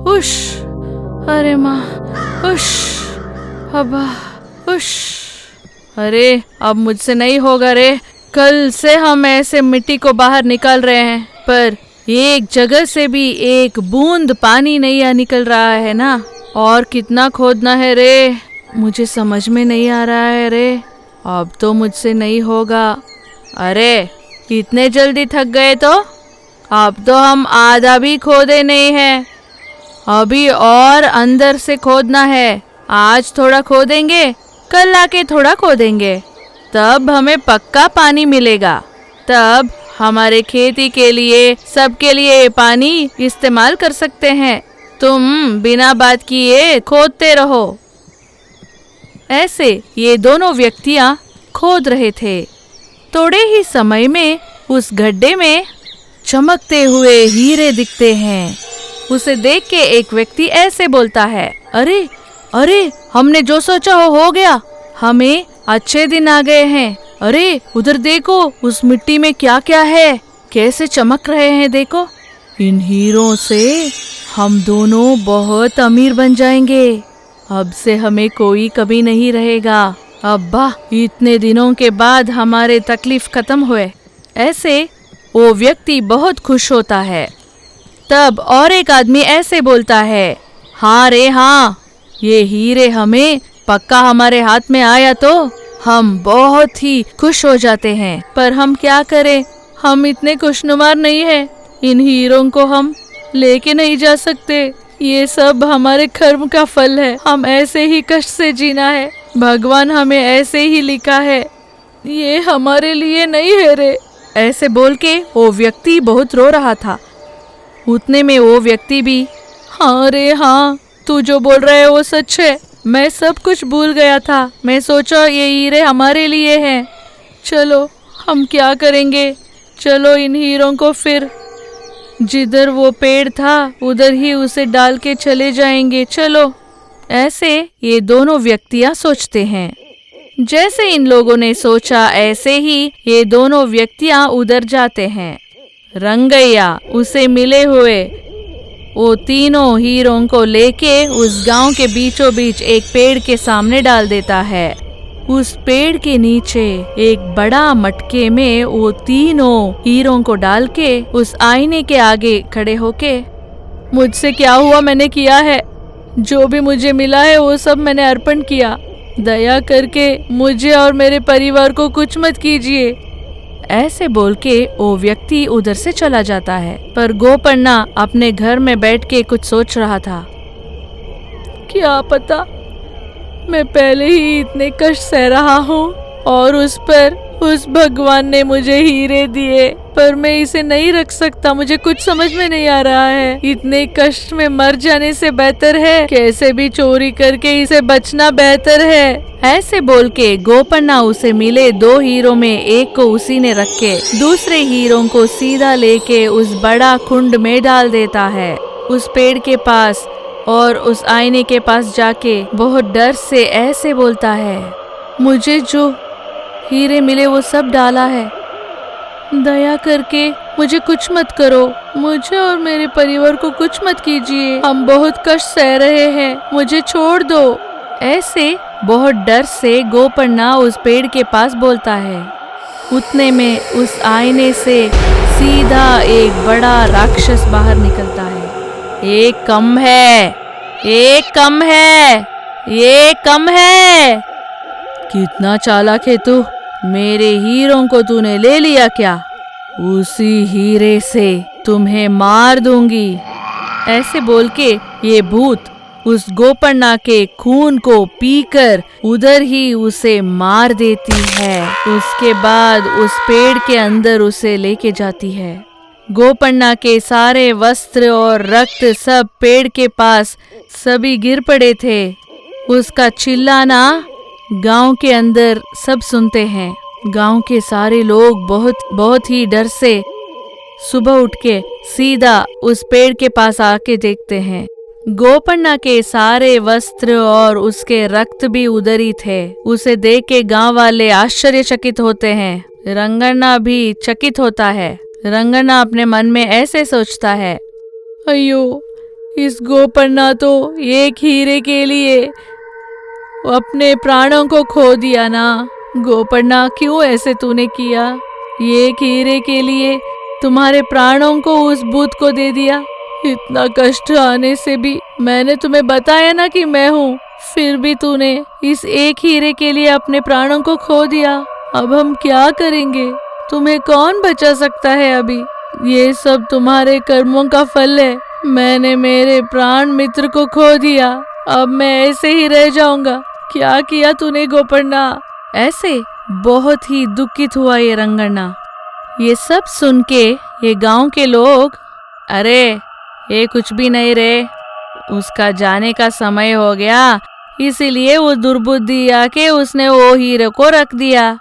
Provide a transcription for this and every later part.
उश, अरे माँ, उश, अब्बा, उश, अरे अब मुझसे नहीं होगा रे। कल से हम ऐसे मिट्टी को बाहर निकाल रहे हैं, पर एक जगह से भी एक बूंद पानी नहीं निकल रहा है ना। और कितना खोदना है रे, मुझे समझ में नहीं आ रहा है रे। अब तो मुझसे नहीं होगा। अरे इतने जल्दी थक गए तो? अब तो हम आधा भी खोदे नहीं हैं, अभी और अंदर से खोदना है। आज थोड़ा खोदेंगे, कल आके थोड़ा खोदेंगे, तब हमें पक्का पानी मिलेगा। तब हमारे खेती के लिए, सबके लिए पानी इस्तेमाल कर सकते हैं। तुम बिना बात किए खोदते रहो। ऐसे ये दोनों व्यक्तियां खोद रहे थे। थोड़े ही समय में उस गड्ढे में चमकते हुए हीरे दिखते हैं। उसे देख के एक व्यक्ति ऐसे बोलता है, अरे अरे, हमने जो सोचा हो गया, हमें अच्छे दिन आ गए हैं। अरे उधर देखो, उस मिट्टी में क्या क्या है, कैसे चमक रहे हैं देखो। इन हीरों से हम दोनों बहुत अमीर बन जाएंगे। अब से हमें कोई कमी नहीं रहेगा। अब्बा, इतने दिनों के बाद हमारे तकलीफ खत्म हुए। ऐसे वो व्यक्ति बहुत खुश होता है। तब और एक आदमी ऐसे बोलता है, हाँ रे हाँ, ये हीरे हमें पक्का हमारे हाथ में आया तो हम बहुत ही खुश हो जाते हैं। पर हम क्या करें, हम इतने खुशनुमा नहीं हैं। इन हीरों को हम लेके नहीं जा सकते। ये सब हमारे कर्म का फल है। हम ऐसे ही कष्ट से जीना है। भगवान हमें ऐसे ही लिखा है, ये हमारे लिए नहीं है रे। ऐसे बोल के वो व्यक्ति बहुत रो रहा था। उतने में वो व्यक्ति भी, हाँ रे हाँ, तू जो बोल रहा है वो सच है। मैं सब कुछ भूल गया था। मैं सोचा ये हीरे हमारे लिए हैं। चलो हम क्या करेंगे, चलो इन हीरों को फिर जिधर वो पेड़ था उधर ही उसे डाल के चले जाएंगे। चलो। ऐसे ये दोनों व्यक्तियां सोचते हैं। जैसे इन लोगों ने सोचा, ऐसे ही ये दोनों व्यक्तियां उधर जाते हैं। रंगैया उसे मिले हुए वो तीनों हीरों को लेके उस गांव के बीचों बीच एक पेड़ के सामने डाल देता है। उस पेड़ के नीचे एक बड़ा मटके में वो तीनों हीरों को डाल के उस आईने के आगे खड़े होके, मुझसे क्या हुआ मैंने किया है, जो भी मुझे मिला है वो सब मैंने अर्पण किया। दया करके मुझे और मेरे परिवार को कुछ मत कीजिए। ऐसे बोल के वो व्यक्ति उधर से चला जाता है। पर गोपन्ना अपने घर में बैठ के कुछ सोच रहा था। क्या पता, मैं पहले ही इतने कष्ट सह रहा हूँ और उस भगवान ने मुझे हीरे दिए, पर मैं इसे नहीं रख सकता। मुझे कुछ समझ में नहीं आ रहा है। इतने कष्ट में मर जाने से बेहतर है कैसे भी चोरी करके इसे बचना बेहतर है। ऐसे बोल के गोपन्ना उसे मिले दो हीरो में एक को उसी ने रख के दूसरे हीरो को सीधा लेके उस बड़ा कुंड में डाल देता है, उस पेड़ के पास। और उस आईने के पास जाके बहुत डर से ऐसे बोलता है, मुझे जो हीरे मिले वो सब डाला है। दया करके मुझे कुछ मत करो। मुझे और मेरे परिवार को कुछ मत कीजिए। हम बहुत कष्ट सह रहे हैं, मुझे छोड़ दो। ऐसे बहुत डर से गोपन्ना उस पेड़ के पास बोलता है। उतने में उस आईने से सीधा एक बड़ा राक्षस बाहर निकलता है। एक कम है, एक कम है, ये कम है। कितना चालाक है तू, मेरे हीरों को तूने ले लिया क्या? उसी हीरे से तुम्हें मार दूंगी। ऐसे बोल के ये भूत उस गोपन्ना के खून को पीकर उधर ही उसे मार देती है। उसके बाद उस पेड़ के अंदर उसे लेके जाती है। गोपन्ना के सारे वस्त्र और रक्त सब पेड़ के पास सभी गिर पड़े थे। उसका चिल्लाना गांव के अंदर सब सुनते हैं। गांव के सारे लोग बहुत ही डर से सुबह उठ के सीधा उस पेड़ के पास आके देखते हैं। गोपन्ना के सारे वस्त्र और उसके रक्त भी उधर ही थे। उसे देख के गांव वाले आश्चर्यचकित होते हैं। रंगन्ना भी चकित होता है। रंगन्ना अपने मन में ऐसे सोचता है, अयो, इस गोपन्ना तो एक हीरे के लिए अपने प्राणों को खो दिया ना। गोपन्ना, क्यों ऐसे तूने किया? एक हीरे के लिए तुम्हारे प्राणों को उस भूत को दे दिया। इतना कष्ट आने से भी मैंने तुम्हें बताया ना कि मैं हूँ, फिर भी तूने इस एक हीरे के लिए अपने प्राणों को खो दिया। अब हम क्या करेंगे? तुम्हें कौन बचा सकता है अभी? ये सब तुम्हारे कर्मों का फल है। मैंने मेरे प्राण मित्र को खो दिया, अब मैं ऐसे ही रह जाऊंगा। क्या किया तूने गोपन्ना? ऐसे बहुत ही दुखित हुआ ये रंगन्ना। ये सब सुन के ये गांव के लोग, अरे ये कुछ भी नहीं रे, उसका जाने का समय हो गया, इसीलिए वो दुर्बुद्धि आके उसने वो हीरे को रख दिया।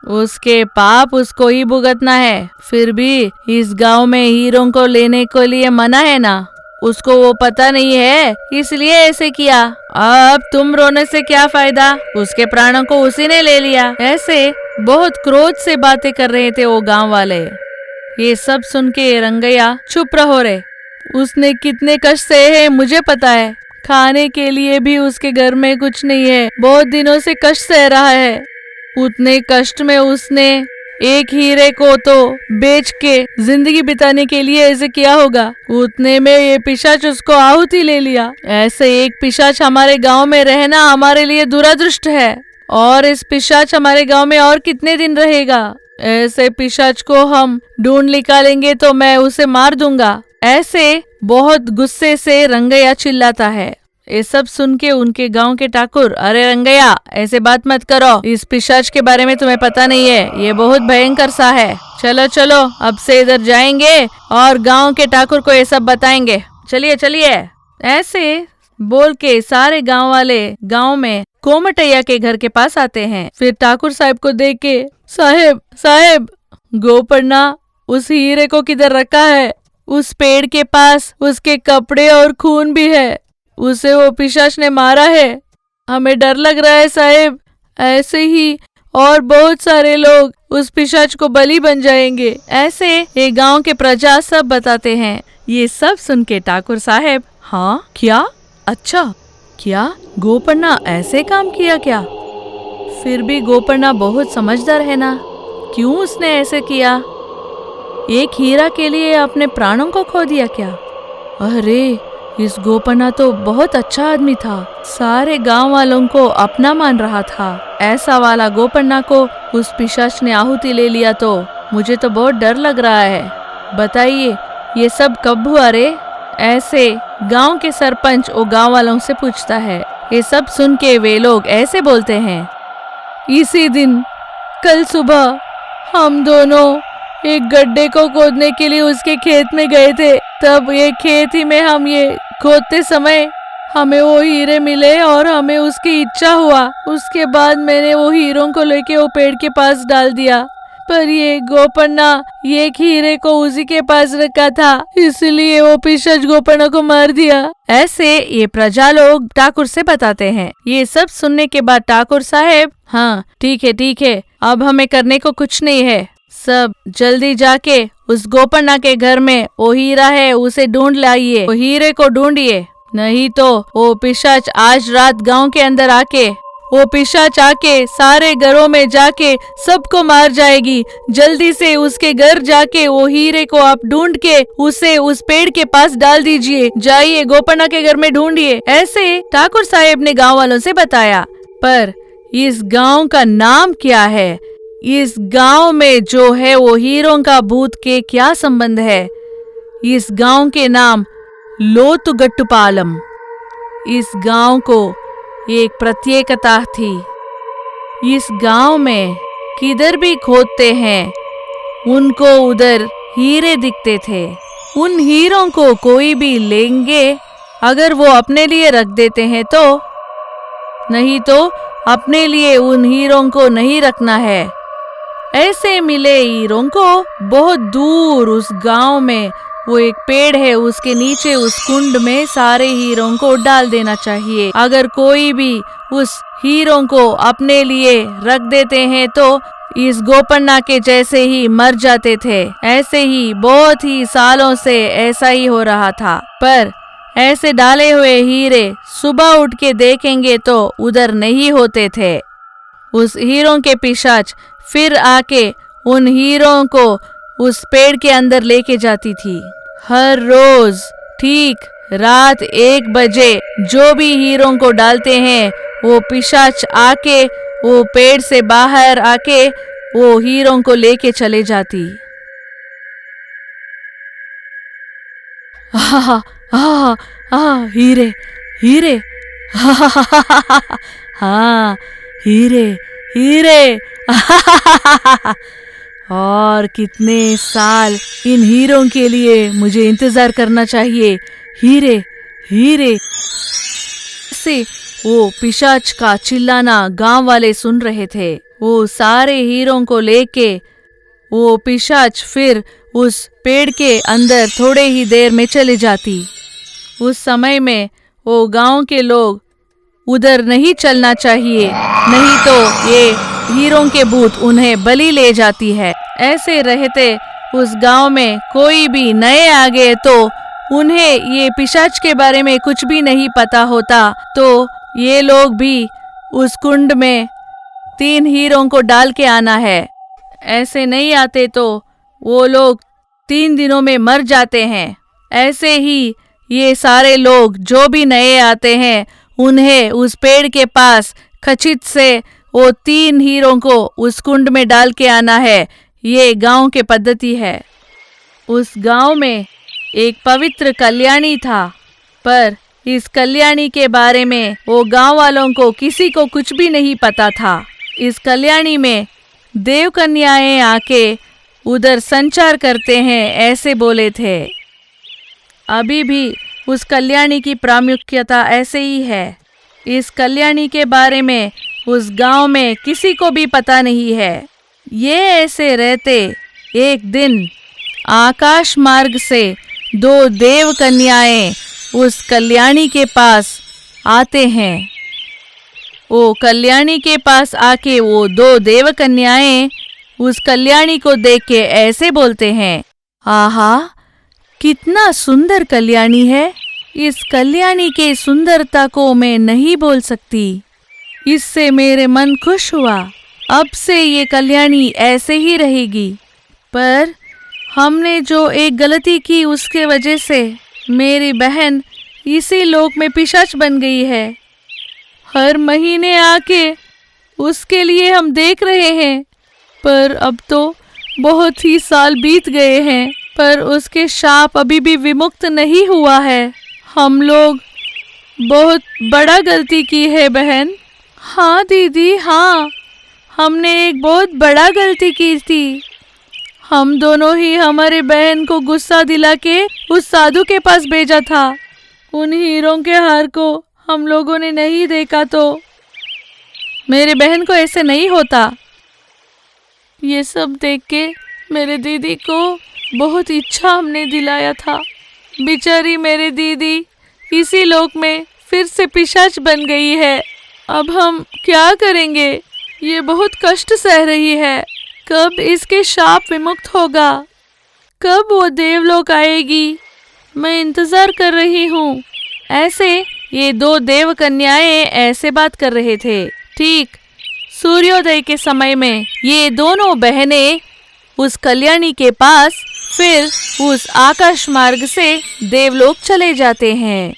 उसके पाप उसको ही भुगतना है। फिर भी इस गांव में हीरों को लेने के लिए मना है ना, उसको वो पता नहीं है, इसलिए ऐसे किया। अब तुम रोने से क्या फायदा, उसके प्राणों को उसी ने ले लिया। ऐसे बहुत क्रोध से बातें कर रहे थे वो गांव वाले। ये सब सुन के रंगैया चुप रहो रे। उसने कितने कष्ट सहे हैं मुझे पता है। खाने के लिए भी उसके घर में कुछ नहीं है, बहुत दिनों से कष्ट सह रहा है। उतने कष्ट में उसने एक हीरे को तो बेच के जिंदगी बिताने के लिए ऐसे किया होगा। उतने में ये पिशाच उसको आहुति ले लिया। ऐसे एक पिशाच हमारे गांव में रहना हमारे लिए दुरादृष्ट है, और इस पिशाच हमारे गांव में और कितने दिन रहेगा? ऐसे पिशाच को हम ढूंढ निकालेंगे तो मैं उसे मार दूंगा। ऐसे बहुत गुस्से से रंगैया चिल्लाता है। ये सब सुन के उनके गांव के ठाकुर, अरे रंगैया ऐसे बात मत करो, इस पिशाच के बारे में तुम्हें पता नहीं है, ये बहुत भयंकर सा है। चलो चलो अब से इधर जाएंगे और गांव के ठाकुर को ये सब बताएंगे, चलिए चलिए। ऐसे बोल के सारे गांव वाले गांव में कोमटैया के घर के पास आते हैं। फिर ठाकुर साहब को देख के, साहेब साहेब, गोपन्ना उस हीरे को किधर रखा है? उस पेड़ के पास उसके कपड़े और खून भी है, उसे वो पिशाच ने मारा है। हमें डर लग रहा है साहेब, ऐसे ही और बहुत सारे लोग उस पिशाच को बलि बन जाएंगे। ऐसे ये गांव के प्रजा सब बताते हैं। ये सब सुन के ठाकुर साहब, हाँ क्या? अच्छा, क्या गोपन्ना ऐसे काम किया क्या? फिर भी गोपन्ना बहुत समझदार है ना, क्यों उसने ऐसे किया? एक हीरा के लिए अपने प्राणों को खो दिया क्या? अरे इस गोपन्ना तो बहुत अच्छा आदमी था, सारे गांव वालों को अपना मान रहा था। ऐसा वाला गोपन्ना को उस पिशाच ने आहुति ले लिया तो मुझे तो बहुत डर लग रहा है। बताइए ये सब कब हुआ रे? ऐसे गांव के सरपंच वो गांव वालों से पूछता है। ये सब सुन के वे लोग ऐसे बोलते हैं, इसी दिन कल सुबह हम दोनों एक गड्ढे को खोदने के लिए उसके खेत में गए थे। तब ये खेत ही में हम ये खोदते समय हमें वो हीरे मिले और हमें उसकी इच्छा हुआ। उसके बाद मैंने वो हीरों को लेके वो पेड़ के पास डाल दिया, पर ये गोपन्ना ये हीरे को उसी के पास रखा था, इसलिए वो पिशाच गोपन्ना को मार दिया। ऐसे ये प्रजा लोग ठाकुर से बताते हैं। ये सब सुनने के बाद ठाकुर साहेब, हाँ ठीक है, अब हमें करने को कुछ नहीं है, सब जल्दी जाके उस गोपन्ना के घर में वो हीरा है उसे ढूंढ लाइए, वो हीरे को ढूंढिए, नहीं तो वो पिशाच आज रात गांव के अंदर आके वो पिशाच आके सारे घरों में जाके सबको मार जाएगी। जल्दी से उसके घर जाके वो हीरे को आप ढूंढ के उसे उस पेड़ के पास डाल दीजिए। जाइए गोपन्ना के घर में ढूंढिए। ऐसे ठाकुर साहेब ने गांव वालों से बताया। पर इस गांव का नाम क्या है? इस गांव में जो है वो हीरों का भूत के क्या संबंध है? इस गांव के नाम लोतुगट्टुपालम। इस गांव को एक प्रत्येकता थी। इस गांव में किधर भी खोदते हैं उनको उधर हीरे दिखते थे। उन हीरों को कोई भी लेंगे अगर वो अपने लिए रख देते हैं तो, नहीं तो अपने लिए उन हीरों को नहीं रखना है। ऐसे मिले हीरों को बहुत दूर उस गांव में वो एक पेड़ है, उसके नीचे उस कुंड में सारे हीरों को डाल देना चाहिए। अगर कोई भी उस हीरों को अपने लिए रख देते हैं तो इस गोपन्ना के जैसे ही मर जाते थे। ऐसे ही बहुत ही सालों से ऐसा ही हो रहा था। पर ऐसे डाले हुए हीरे सुबह उठ के देखेंगे तो उधर नहीं होते थे। उस हीरों के पिशाच फिर आके उन हीरों को उस पेड़ के अंदर लेके जाती थी। हर रोज ठीक रात 1 बजे जो भी हीरों को डालते हैं वो पिशाच आके वो पेड़ से बाहर आके वो हीरों को लेके चले जाती। आहा आहा आहा हीरे हीरे हाँ हीरे हीरे और कितने साल इन हीरों के लिए मुझे इंतजार करना चाहिए। हीरे हीरे से वो पिशाच का चिल्लाना गांव वाले सुन रहे थे। वो सारे हीरों को लेके वो पिशाच फिर उस पेड़ के अंदर थोड़े ही देर में चले जाती। उस समय में वो गांव के लोग उधर नहीं चलना चाहिए, नहीं तो ये हीरों के भूत उन्हें बलि ले जाती है। ऐसे रहते उस गांव में कोई भी नए आ गए तो उन्हें ये पिशाच के बारे में कुछ भी नहीं पता होता, तो ये लोग भी उस कुंड में 3 हीरों को डाल के आना है। ऐसे नहीं आते तो वो लोग 3 दिनों में मर जाते हैं। ऐसे ही ये सारे लोग जो भी नए आते हैं उन्हें उस पेड़ के पास खचित से वो 3 हीरों को उस कुंड में डाल के आना है। ये गांव के पद्धति है। उस गांव में एक पवित्र कल्याणी था, पर इस कल्याणी के बारे में वो गांव वालों को किसी को कुछ भी नहीं पता था। इस कल्याणी में देव कन्याएं आके उधर संचार करते हैं, ऐसे बोले थे। अभी भी उस कल्याणी की प्रामुख्यता ऐसे ही है। इस कल्याणी के बारे में उस गांव में किसी को भी पता नहीं है। ये ऐसे रहते एक दिन आकाश मार्ग से 2 देव कन्याएं उस कल्याणी के पास आते हैं। वो कल्याणी के पास आके वो 2 देव कन्याएं उस कल्याणी को देख के ऐसे बोलते हैं, आहा कितना सुंदर कल्याणी है। इस कल्याणी के सुंदरता को मैं नहीं बोल सकती। इससे मेरे मन खुश हुआ। अब से ये कल्याणी ऐसे ही रहेगी। पर हमने जो एक गलती की उसके वजह से मेरी बहन इसी लोक में पिशाच बन गई है। हर महीने आके उसके लिए हम देख रहे हैं, पर अब तो बहुत ही साल बीत गए हैं, पर उसके शाप अभी भी विमुक्त नहीं हुआ है। हम लोग बहुत बड़ा गलती की है बहन। हाँ दीदी हाँ, हमने एक बहुत बड़ा गलती की थी। हम दोनों ही हमारे बहन को गुस्सा दिला के उस साधु के पास भेजा था। उन हीरों के हार को हम लोगों ने नहीं देखा तो मेरे बहन को ऐसे नहीं होता। ये सब देख के मेरे दीदी को बहुत इच्छा हमने दिलाया था। बेचारी मेरी दीदी इसी लोक में फिर से पिशाच बन गई है। अब हम क्या करेंगे? ये बहुत कष्ट सह रही है। कब इसके शाप विमुक्त होगा? कब वो देवलोक आएगी? मैं इंतजार कर रही हूँ। ऐसे ये 2 देव कन्याएं ऐसे बात कर रहे थे। ठीक सूर्योदय के समय में ये दोनों बहनें उस कल्याणी के पास फिर उस आकाश मार्ग से देवलोक चले जाते हैं।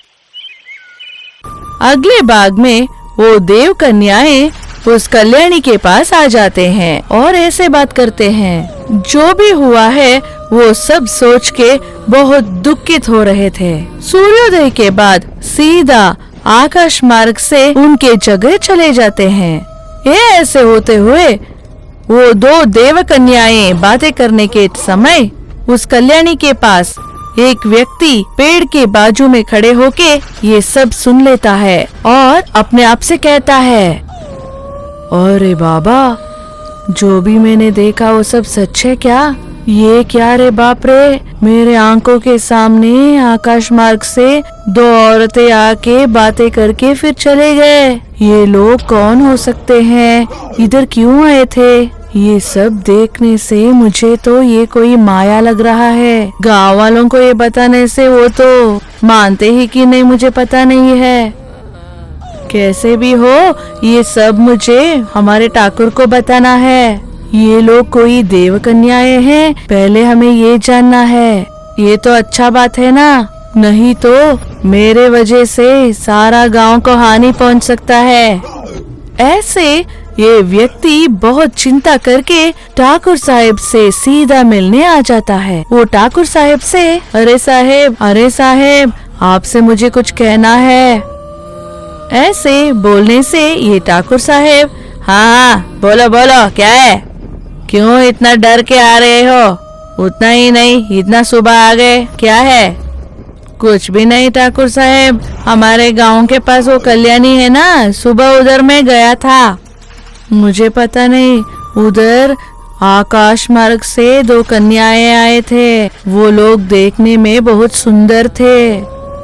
अगले भाग में वो देव कन्याएं उस कल्याणी के पास आ जाते हैं और ऐसे बात करते हैं। जो भी हुआ है वो सब सोच के बहुत दुखित हो रहे थे। सूर्योदय के बाद सीधा आकाश मार्ग से उनके जगह चले जाते हैं। ये ऐसे होते हुए वो 2 देव कन्याएं बातें करने के समय उस कल्याणी के पास एक व्यक्ति पेड़ के बाजू में खड़े होके ये सब सुन लेता है और अपने आप से कहता है, अरे बाबा, जो भी मैंने देखा वो सब सच है क्या? ये क्या रे बाप रे, मेरे आंखों के सामने आकाश मार्ग से 2 औरतें आके बातें करके फिर चले गए। ये लोग कौन हो सकते हैं? इधर क्यों आए थे? ये सब देखने से मुझे तो ये कोई माया लग रहा है। गांव वालों को ये बताने से वो तो मानते ही कि नहीं मुझे पता नहीं है। कैसे भी हो ये सब मुझे हमारे ठाकुर को बताना है। ये लोग कोई देव कन्याएं हैं, पहले हमें ये जानना है। ये तो अच्छा बात है ना, नहीं तो मेरे वजह से सारा गांव को हानि पहुंच सकता है। ऐसे ये व्यक्ति बहुत चिंता करके ठाकुर साहब से सीधा मिलने आ जाता है। वो ठाकुर साहब से अरे साहेब आपसे मुझे कुछ कहना है। ऐसे बोलने से ये ठाकुर साहब हाँ बोलो क्या है, क्यों इतना डर के आ रहे हो? उतना ही नहीं, इतना सुबह आ गए, क्या है? कुछ भी नहीं ठाकुर साहब, हमारे गांव के पास वो कल्याणी है ना, सुबह उधर मैं गया था। मुझे पता नहीं, उधर आकाश मार्ग से 2 कन्याएं आए थे। वो लोग देखने में बहुत सुंदर थे।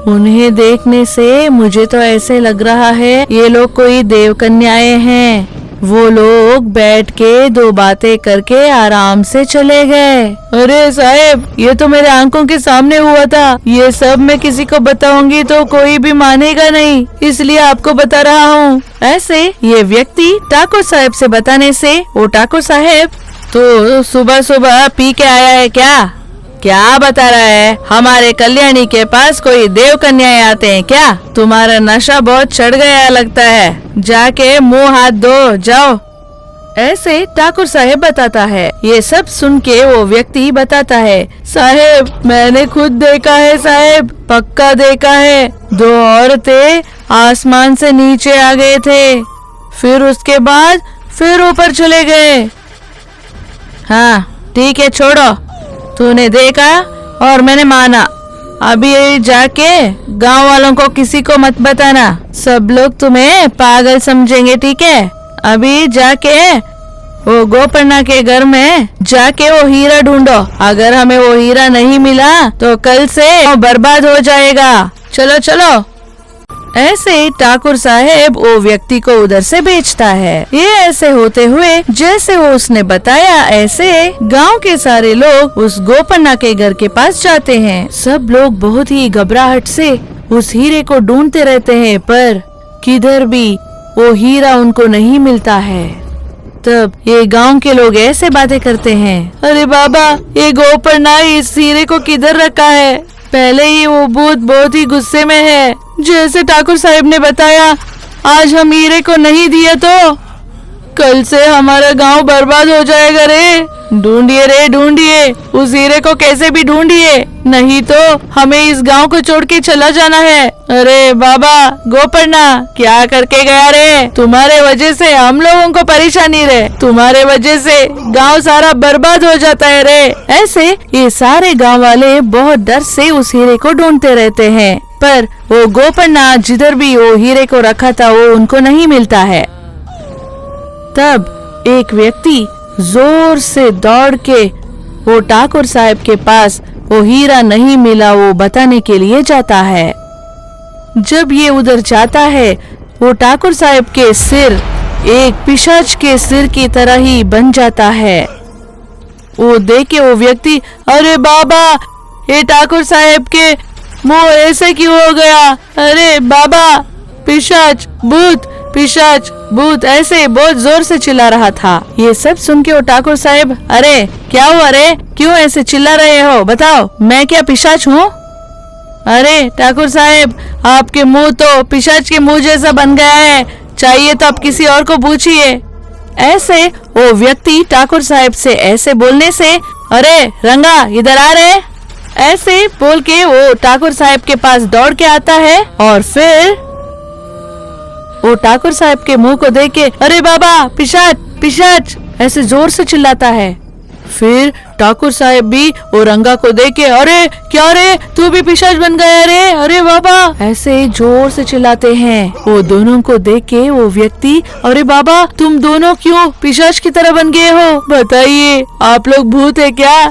उन्हें देखने से मुझे तो ऐसे लग रहा है ये लोग कोई देव कन्याएं हैं। वो लोग बैठ के 2 बातें करके आराम से चले गए। अरे साहब, ये तो मेरे आंखों के सामने हुआ था। ये सब मैं किसी को बताऊंगी तो कोई भी मानेगा नहीं, इसलिए आपको बता रहा हूँ। ऐसे ये व्यक्ति ठाकुर साहब से बताने से वो ठाकुर साहब तो सुबह सुबह पी के आया है क्या बता रहा है? हमारे कल्याणी के पास कोई देव कन्याएं आते हैं क्या? तुम्हारा नशा बहुत चढ़ गया लगता है, जाके मुंह हाथ धो जाओ। ऐसे ठाकुर साहब बताता है। ये सब सुन के वो व्यक्ति बताता है, साहेब मैंने खुद देखा है साहेब, पक्का देखा है। 2 औरतें आसमान से नीचे आ गए थे, फिर उसके बाद फिर ऊपर चले गए। हाँ ठीक है छोड़ो, तूने देखा और मैंने माना। अभी जाके गांव वालों को किसी को मत बताना, सब लोग तुम्हें पागल समझेंगे, ठीक है? अभी जाके वो गोपर्णा के घर में जाके वो हीरा ढूंढो। अगर हमें वो हीरा नहीं मिला तो कल से वो बर्बाद हो जाएगा। चलो। ऐसे ठाकुर साहेब वो व्यक्ति को उधर से भेजता है। ये ऐसे होते हुए जैसे वो उसने बताया, ऐसे गांव के सारे लोग उस गोपन्ना के घर के पास जाते हैं। सब लोग बहुत ही घबराहट से उस हीरे को ढूंढते रहते हैं, पर किधर भी वो हीरा उनको नहीं मिलता है। तब ये गांव के लोग ऐसे बातें करते हैं, अरे बाबा ये गोपन्ना इस हीरे को किधर रखा है? पहले ही वो भूत बहुत ही गुस्से में है। जैसे ठाकुर साहब ने बताया, आज हम हीरे को नहीं दिए तो कल से हमारा गांव बर्बाद हो जाएगा रे। ढूंढिए उस हीरे को, कैसे भी ढूंढिए, नहीं तो हमें इस गांव को छोड़ के चला जाना है। अरे बाबा गोपर्णा क्या करके गया रे? तुम्हारे वजह से हम लोगों को परेशानी रे, तुम्हारे वजह से गांव सारा बर्बाद हो जाता है रे। ऐसे ये सारे गांव वाले बहुत डर से उस हीरे को ढूंढते रहते हैं, पर वो गोपर्णा जिधर भी वो हीरे को रखा था वो उनको नहीं मिलता है। तब एक व्यक्ति जोर से दौड़ के वो ठाकुर साहब के पास वो हीरा नहीं मिला वो बताने के लिए जाता है। जब ये उधर जाता है, वो ठाकुर साहब के सिर एक पिशाच के सिर की तरह ही बन जाता है। वो देख के वो व्यक्ति, अरे बाबा ये ठाकुर साहब के मुंह ऐसे क्यों हो गया? अरे बाबा पिशाच भूत ऐसे बहुत जोर से चिल्ला रहा था। ये सब सुन के वो ठाकुर साहब, अरे क्या हुआ रे, क्यों ऐसे चिल्ला रहे हो? बताओ मैं क्या पिशाच हूँ? अरे ठाकुर साहब आपके मुंह तो पिशाच के मुंह जैसा बन गया है, चाहिए तो आप किसी और को पूछिए। ऐसे वो व्यक्ति ठाकुर साहब से ऐसे बोलने से, अरे रंगा इधर आ रे, ऐसे बोल के वो ठाकुर साहब के पास दौड़ के आता है और फिर वो ठाकुर साहब के मुंह को देख के, अरे बाबा पिशाच ऐसे जोर से चिल्लाता है। फिर ठाकुर साहब भी वो रंगा को देख के, अरे क्या रे तू भी पिशाच बन गया रे, अरे बाबा ऐसे जोर से चिल्लाते हैं। वो दोनों को देख के वो व्यक्ति, अरे बाबा तुम दोनों क्यों पिशाच की तरह बन गए हो? बताइए आप लोग भूत है क्या?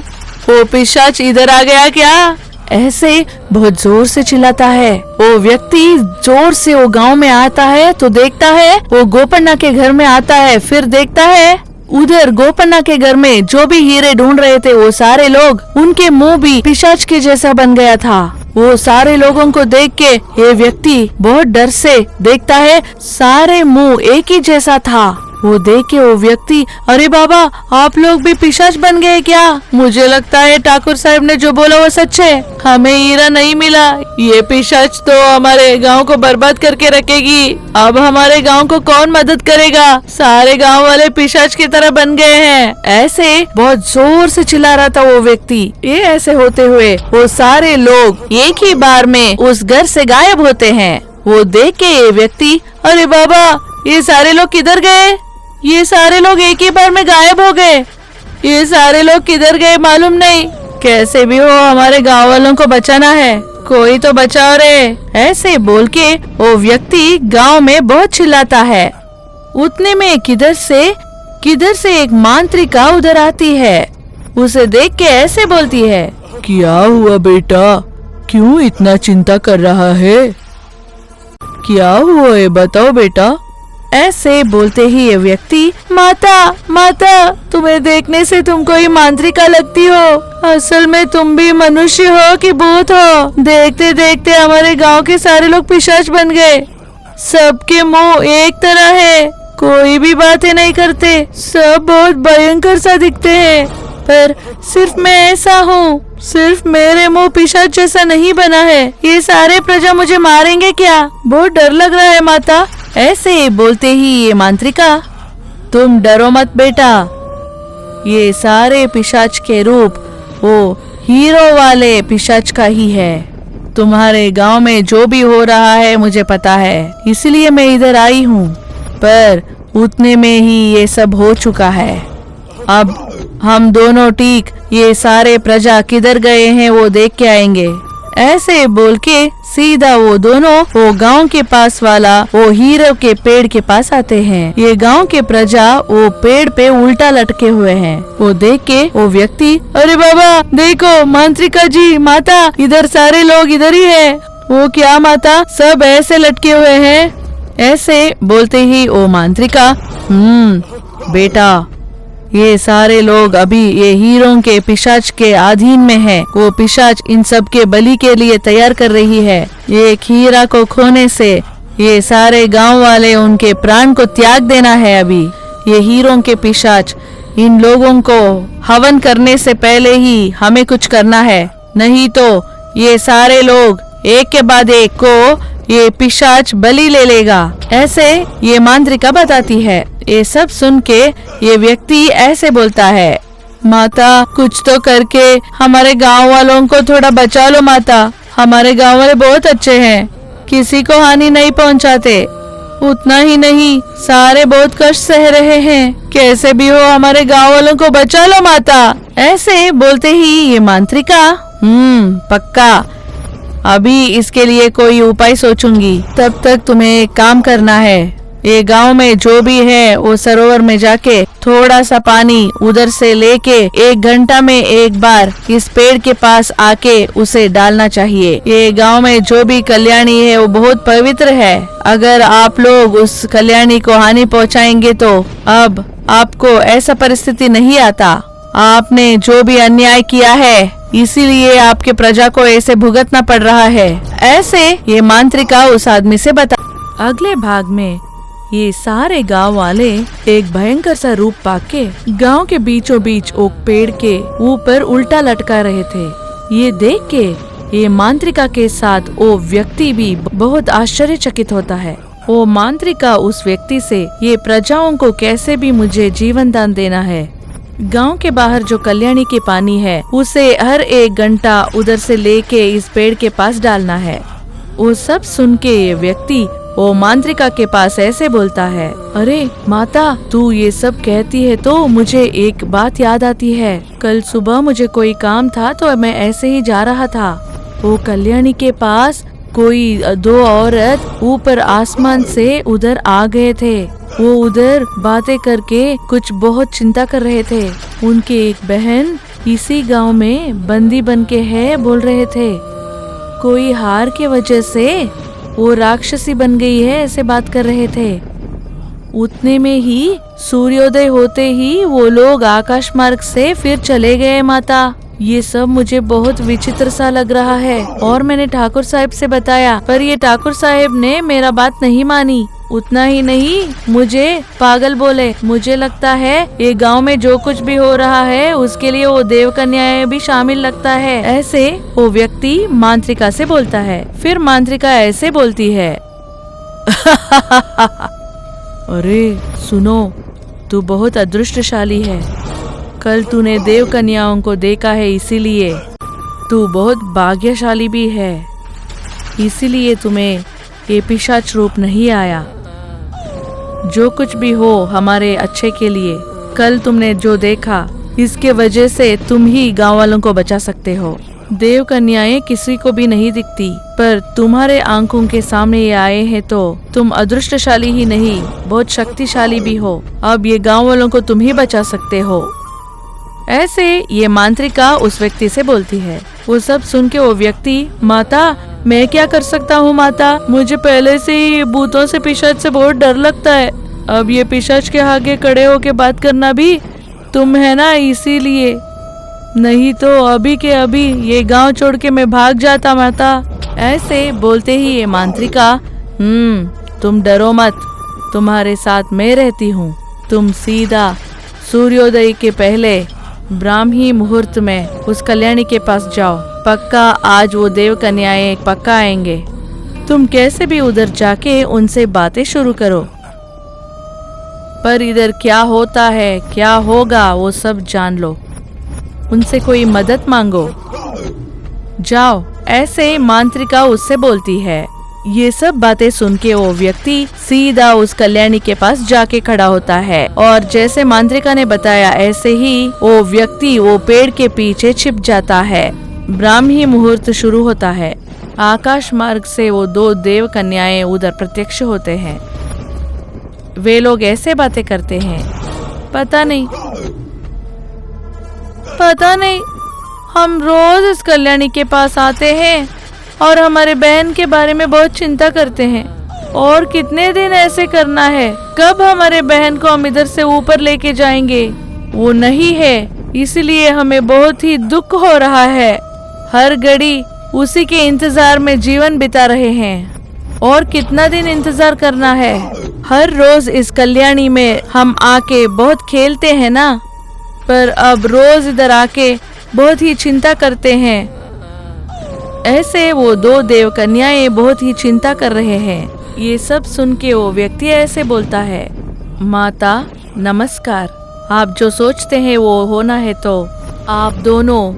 वो पिशाच इधर आ गया क्या? ऐसे बहुत जोर से चिल्लाता है। वो व्यक्ति जोर से वो गांव में आता है तो देखता है वो गोपर्णा के घर में आता है, फिर देखता है उधर गोपन्ना के घर में जो भी हीरे ढूंढ रहे थे वो सारे लोग, उनके मुंह भी पिशाच के जैसा बन गया था। वो सारे लोगों को देख के ये व्यक्ति बहुत डर से देखता है, सारे मुंह एक ही जैसा था। वो देख के वो व्यक्ति, अरे बाबा आप लोग भी पिशाच बन गए क्या? मुझे लगता है ठाकुर साहब ने जो बोला वो सच है, हमें हीरा नहीं मिला। ये पिशाच तो हमारे गांव को बर्बाद करके रखेगी। अब हमारे गांव को कौन मदद करेगा? सारे गांव वाले पिशाच की तरह बन गए हैं। ऐसे बहुत जोर से चिल्ला रहा था वो व्यक्ति। ये ऐसे होते हुए वो सारे लोग एक ही बार में उस घर से गायब होते हैं। वो देख के ये व्यक्ति, अरे बाबा ये सारे लोग किधर गए? ये सारे लोग एक ही बार में गायब हो गए। ये सारे लोग किधर गए मालूम नहीं। कैसे भी हो हमारे गांव वालों को बचाना है, कोई तो बचाओ रे। ऐसे बोल के वो व्यक्ति गांव में बहुत चिल्लाता है। उतने में किधर से एक मांत्रिका उधर आती है। उसे देख के ऐसे बोलती है, क्या हुआ बेटा, क्यों इतना चिंता कर रहा है? क्या हुआ है बताओ बेटा। ऐसे बोलते ही ये व्यक्ति, माता तुम्हें देखने से तुम कोई मांत्रिका लगती हो। असल में तुम भी मनुष्य हो कि भूत हो? देखते देखते हमारे गांव के सारे लोग पिशाच बन गए। सबके मुंह एक तरह है, कोई भी बातें नहीं करते, सब बहुत भयंकर सा दिखते हैं। पर सिर्फ मैं ऐसा हूँ, सिर्फ मेरे मुंह पिशाच जैसा नहीं बना है। ये सारे प्रजा मुझे मारेंगे क्या? बहुत डर लग रहा है माता। ऐसे बोलते ही ये मांत्रिका, तुम डरो मत बेटा, ये सारे पिशाच के रूप वो हीरो वाले पिशाच का ही है। तुम्हारे गांव में जो भी हो रहा है मुझे पता है, इसलिए मैं इधर आई हूँ। पर उतने में ही ये सब हो चुका है। अब हम दोनों ठीक ये सारे प्रजा किधर गए हैं वो देख के आएंगे। ऐसे बोल के सीधा वो दोनों वो गांव के पास वाला वो हीरो के पेड़ के पास आते हैं। ये गांव के प्रजा वो पेड़ पे उल्टा लटके हुए हैं। वो देख के वो व्यक्ति, अरे बाबा देखो मांत्रिका जी, माता, इधर सारे लोग इधर ही है। वो क्या माता, सब ऐसे लटके हुए हैं? ऐसे बोलते ही वो मांत्रिका, बेटा ये सारे लोग अभी ये हीरों के पिशाच के अधीन में है। वो पिशाच इन सब के बलि के लिए तैयार कर रही है। एक हीरा को खोने से ये सारे गांव वाले उनके प्राण को त्याग देना है। अभी ये हीरों के पिशाच इन लोगों को हवन करने से पहले ही हमें कुछ करना है, नहीं तो ये सारे लोग एक के बाद एक को ये पिशाच बलि ले लेगा। ऐसे ये मांत्रिका बताती है। ये सब सुन के ये व्यक्ति ऐसे बोलता है, माता कुछ तो करके हमारे गांव वालों को थोड़ा बचा लो माता। हमारे गांव वाले बहुत अच्छे हैं, किसी को हानि नहीं पहुंचाते। उतना ही नहीं, सारे बहुत कष्ट सह रहे हैं। कैसे भी हो हमारे गांव वालों को बचा लो माता। ऐसे बोलते ही ये मांत्रिका, पक्का अभी इसके लिए कोई उपाय सोचूंगी। तब तक तुम्हें एक काम करना है, ये गांव में जो भी है वो सरोवर में जाके थोड़ा सा पानी उधर से लेके 1 घंटा में एक बार इस पेड़ के पास आके उसे डालना चाहिए। ये गांव में जो भी कल्याणी है वो बहुत पवित्र है। अगर आप लोग उस कल्याणी को हानि पहुंचाएंगे तो अब आपको ऐसा परिस्थिति नहीं आता। आपने जो भी अन्याय किया है इसीलिए आपके प्रजा को ऐसे भुगतना पड़ रहा है। ऐसे ये मांत्रिका उस आदमी से बता। अगले भाग में ये सारे गांव वाले एक भयंकर सा रूप पाके गांव के बीचों बीच ओक पेड़ के ऊपर उल्टा लटका रहे थे। ये देख के ये मांत्रिका के साथ वो व्यक्ति भी बहुत आश्चर्यचकित होता है। वो मांत्रिका उस व्यक्ति से, ये प्रजाओं को कैसे भी मुझे जीवन दान देना है, गांव के बाहर जो कल्याणी के पानी है उसे हर 1 घंटा उधर से लेके इस पेड़ के पास डालना है। वो सब सुन के ये व्यक्ति वो मांत्रिका के पास ऐसे बोलता है, अरे माता तू ये सब कहती है तो मुझे एक बात याद आती है। कल सुबह मुझे कोई काम था तो मैं ऐसे ही जा रहा था। वो कल्याणी के पास कोई 2 औरत ऊपर आसमान से उधर आ गए थे। वो उधर बातें करके कुछ बहुत चिंता कर रहे थे। उनकी एक बहन इसी गांव में बंदी बन के है बोल रहे थे। कोई हार के वजह से वो राक्षसी बन गई है ऐसे बात कर रहे थे। उतने में ही सूर्योदय होते ही वो लोग आकाश मार्ग से फिर चले गए माता। ये सब मुझे बहुत विचित्र सा लग रहा है और मैंने ठाकुर साहब से बताया, पर ये ठाकुर साहब ने मेरा बात नहीं मानी। उतना ही नहीं, मुझे पागल बोले। मुझे लगता है ये गांव में जो कुछ भी हो रहा है उसके लिए वो देव कन्याएं भी शामिल लगता है। ऐसे वो व्यक्ति मांत्रिका से बोलता है। फिर मांत्रिका ऐसे बोलती है अरे सुनो, तू बहुत अदृष्टशाली है। कल तूने देव कन्याओं को देखा है, इसीलिए तू बहुत भाग्यशाली भी है। इसीलिए तुम्हें ये पिशाच रूप नहीं आया। जो कुछ भी हो हमारे अच्छे के लिए। कल तुमने जो देखा इसके वजह से तुम ही गांव वालों को बचा सकते हो। देव कन्याएं किसी को भी नहीं दिखती, पर तुम्हारे आंखों के सामने ये आए हैं तो तुम अदृष्टशाली ही नहीं, बहुत शक्तिशाली भी हो। अब ये गांव वालों को तुम ही बचा सकते हो। ऐसे ये मांत्रिका उस व्यक्ति से बोलती है। वो सब सुन के वो व्यक्ति, माता मैं क्या कर सकता हूँ माता, मुझे पहले से ही भूतों से पिशाच से बहुत डर लगता है। अब ये पिशाच के आगे खड़े होके बात करना भी तुम है ना, इसीलिए। नहीं तो अभी के अभी ये गांव छोड़ के मैं भाग जाता माता। ऐसे बोलते ही ये मांत्रिका, तुम डरो मत, तुम्हारे साथ मैं रहती हूँ। तुम सीधा सूर्योदय के पहले ब्राह्मी मुहूर्त में उस कल्याणी के पास जाओ। पक्का आज वो देव कन्याएं पक्का आएंगे। तुम कैसे भी उधर जाके उनसे बातें शुरू करो, पर इधर क्या होता है क्या होगा वो सब जान लो। उनसे कोई मदद मांगो, जाओ। ऐसे मांत्रिका उससे बोलती है। ये सब बातें सुन के वो व्यक्ति सीधा उस कल्याणी के पास जाके खड़ा होता है और जैसे मांत्रिका ने बताया ऐसे ही वो व्यक्ति वो पेड़ के पीछे छिप जाता है। ब्राह्मी मुहूर्त शुरू होता है। आकाश मार्ग से वो दो देव कन्याएं उधर प्रत्यक्ष होते हैं। वे लोग ऐसे बातें करते हैं, पता नहीं हम रोज इस कल्याणी के पास आते हैं और हमारे बहन के बारे में बहुत चिंता करते हैं। और कितने दिन ऐसे करना है, कब हमारे बहन को हम इधर से ऊपर लेके जाएंगे, वो नहीं है। इसलिए हमें बहुत ही दुख हो रहा है। हर घड़ी उसी के इंतजार में जीवन बिता रहे हैं। और कितना दिन इंतजार करना है। हर रोज इस कल्याणी में हम आके बहुत खेलते हैं ना, पर अब रोज इधर आके बहुत ही चिंता करते हैं। ऐसे वो दो देव कन्याएं बहुत ही चिंता कर रहे हैं। ये सब सुन के वो व्यक्ति ऐसे बोलता है, माता नमस्कार। आप जो सोचते हैं वो होना है तो आप दोनों,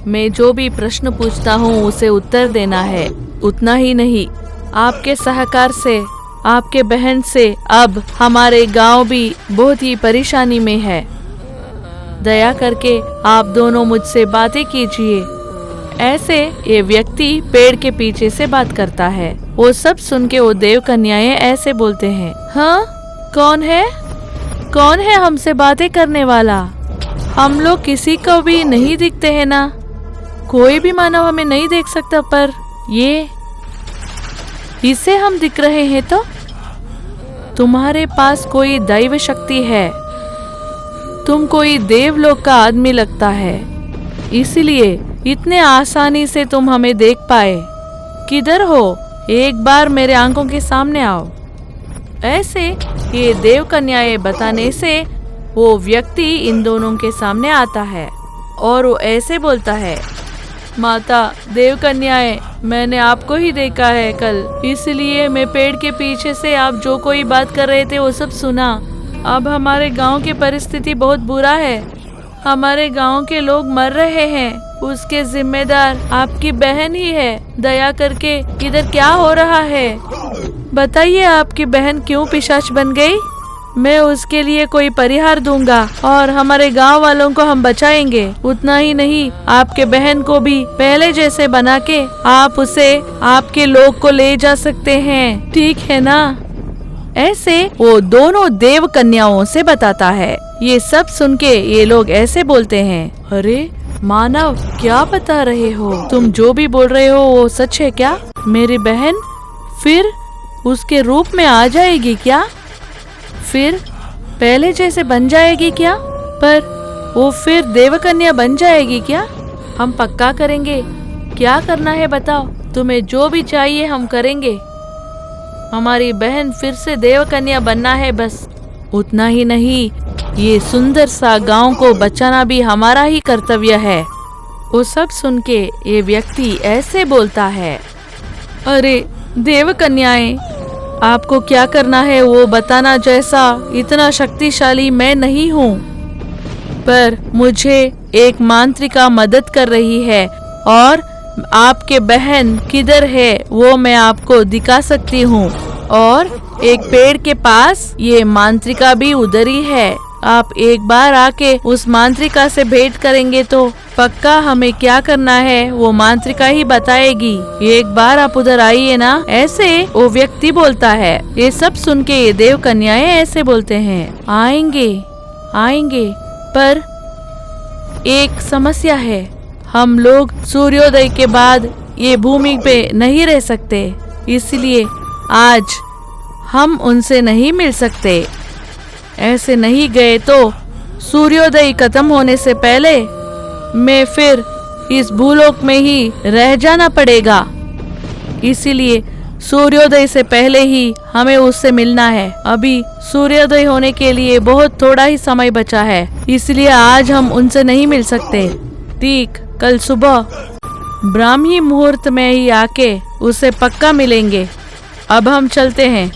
मैं जो भी प्रश्न पूछता हूँ उसे उत्तर देना है। उतना ही नहीं, आपके सहकार से, आपके बहन से अब हमारे गांव भी बहुत ही परेशानी में है। दया करके आप दोनों मुझसे बातें कीजिए। ऐसे ये व्यक्ति पेड़ के पीछे से बात करता है। वो सब सुन के वो देव कन्याएं ऐसे बोलते हैं, हाँ कौन है हमसे बातें करने वाला? हम लोग किसी को भी नहीं दिखते हैं ना, कोई भी मानव हमें नहीं देख सकता, पर ये इसे हम दिख रहे हैं। तो तुम्हारे पास कोई दैव शक्ति है, तुम कोई देवलोक का आदमी लगता है, इसलिए इतने आसानी से तुम हमें देख पाए। किधर हो? एक बार मेरे आंखों के सामने आओ। ऐसे ये देव कन्याएं बताने से वो व्यक्ति इन दोनों के सामने आता है और वो ऐसे बोलता है, माता देव कन्याएं, मैंने आपको ही देखा है कल, इसलिए मैं पेड़ के पीछे से आप जो कोई बात कर रहे थे वो सब सुना। अब हमारे गांव की परिस्थिति बहुत बुरा है, हमारे गांव के लोग मर रहे हैं, उसके जिम्मेदार आपकी बहन ही है। दया करके इधर क्या हो रहा है बताइए, आपकी बहन क्यों पिशाच बन गई? मैं उसके लिए कोई परिहार दूंगा और हमारे गांव वालों को हम बचाएंगे। उतना ही नहीं, आपके बहन को भी पहले जैसे बना के आप उसे आपके लोग को ले जा सकते हैं, ठीक है ना? ऐसे वो दोनों देव कन्याओं से बताता है। ये सब सुन के ये लोग ऐसे बोलते हैं, अरे मानव क्या बता रहे हो? तुम जो भी बोल रहे हो वो सच है क्या? मेरी बहन फिर उसके रूप में आ जाएगी क्या? फिर पहले जैसे बन जाएगी क्या? पर वो फिर देवकन्या बन जाएगी क्या? हम पक्का करेंगे। क्या करना है बताओ, तुम्हें जो भी चाहिए हम करेंगे। हमारी बहन फिर से देवकन्या बनना है बस। उतना ही नहीं, ये सुंदर सा गांव को बचाना भी हमारा ही कर्तव्य है। वो सब सुन के ये व्यक्ति ऐसे बोलता है, अरे देवकन्याएं, आपको क्या करना है वो बताना, जैसा इतना शक्तिशाली मैं नहीं हूँ। पर मुझे एक मांत्रिका मदद कर रही है और आपके बहन किधर है वो मैं आपको दिखा सकती हूँ। और एक पेड़ के पास ये मांत्रिका भी उधर ही है। आप एक बार आके उस मांत्रिका से भेंट करेंगे तो पक्का हमें क्या करना है वो मांत्रिका ही बताएगी। एक बार आप उधर आइए ना, ऐसे वो व्यक्ति बोलता है। ये सब सुन के ये देव कन्याएं ऐसे बोलते हैं, आएंगे आएंगे, पर एक समस्या है। हम लोग सूर्योदय के बाद ये भूमि पे नहीं रह सकते, इसलिए आज हम उनसे नहीं मिल सकते। ऐसे नहीं गए तो सूर्योदय खत्म होने से पहले मैं फिर इस भूलोक में ही रह जाना पड़ेगा। इसीलिए सूर्योदय से पहले ही हमें उससे मिलना है। अभी सूर्योदय होने के लिए बहुत थोड़ा ही समय बचा है, इसलिए आज हम उनसे नहीं मिल सकते। ठीक कल सुबह ब्राह्मी मुहूर्त में ही आके उसे पक्का मिलेंगे। अब हम चलते हैं।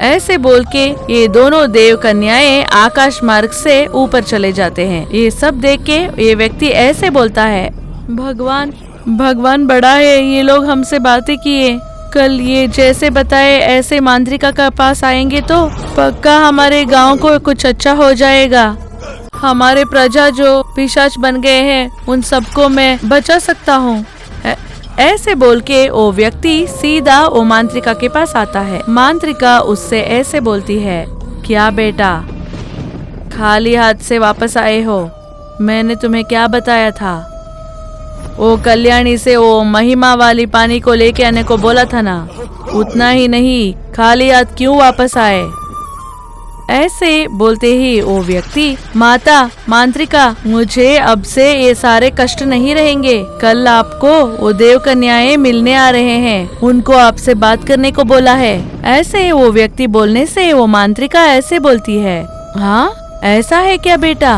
ऐसे बोल के ये दोनों देव कन्याएं आकाश मार्ग से ऊपर चले जाते हैं। ये सब देख के ये व्यक्ति ऐसे बोलता है, भगवान बड़ा है, ये लोग हमसे बातें किए। कल ये जैसे बताए ऐसे मांत्रिका का पास आएंगे तो पक्का हमारे गांव को कुछ अच्छा हो जाएगा। हमारे प्रजा जो पिशाच बन गए हैं उन सबको मैं बचा सकता हूँ। ऐसे बोल के वो व्यक्ति सीधा वो मांत्रिका के पास आता है। मांत्रिका उससे ऐसे बोलती है, क्या बेटा खाली हाथ से वापस आए हो? मैंने तुम्हें क्या बताया था? वो कल्याणी से वो महिमा वाली पानी को लेके आने को बोला था ना। उतना ही नहीं, खाली हाथ क्यों वापस आए? ऐसे बोलते ही वो व्यक्ति, माता मांत्रिका, मुझे अब से ये सारे कष्ट नहीं रहेंगे। कल आपको वो देव कन्याएं मिलने आ रहे हैं, उनको आपसे बात करने को बोला है। ऐसे वो व्यक्ति बोलने से वो मांत्रिका ऐसे बोलती है, हाँ ऐसा है क्या बेटा?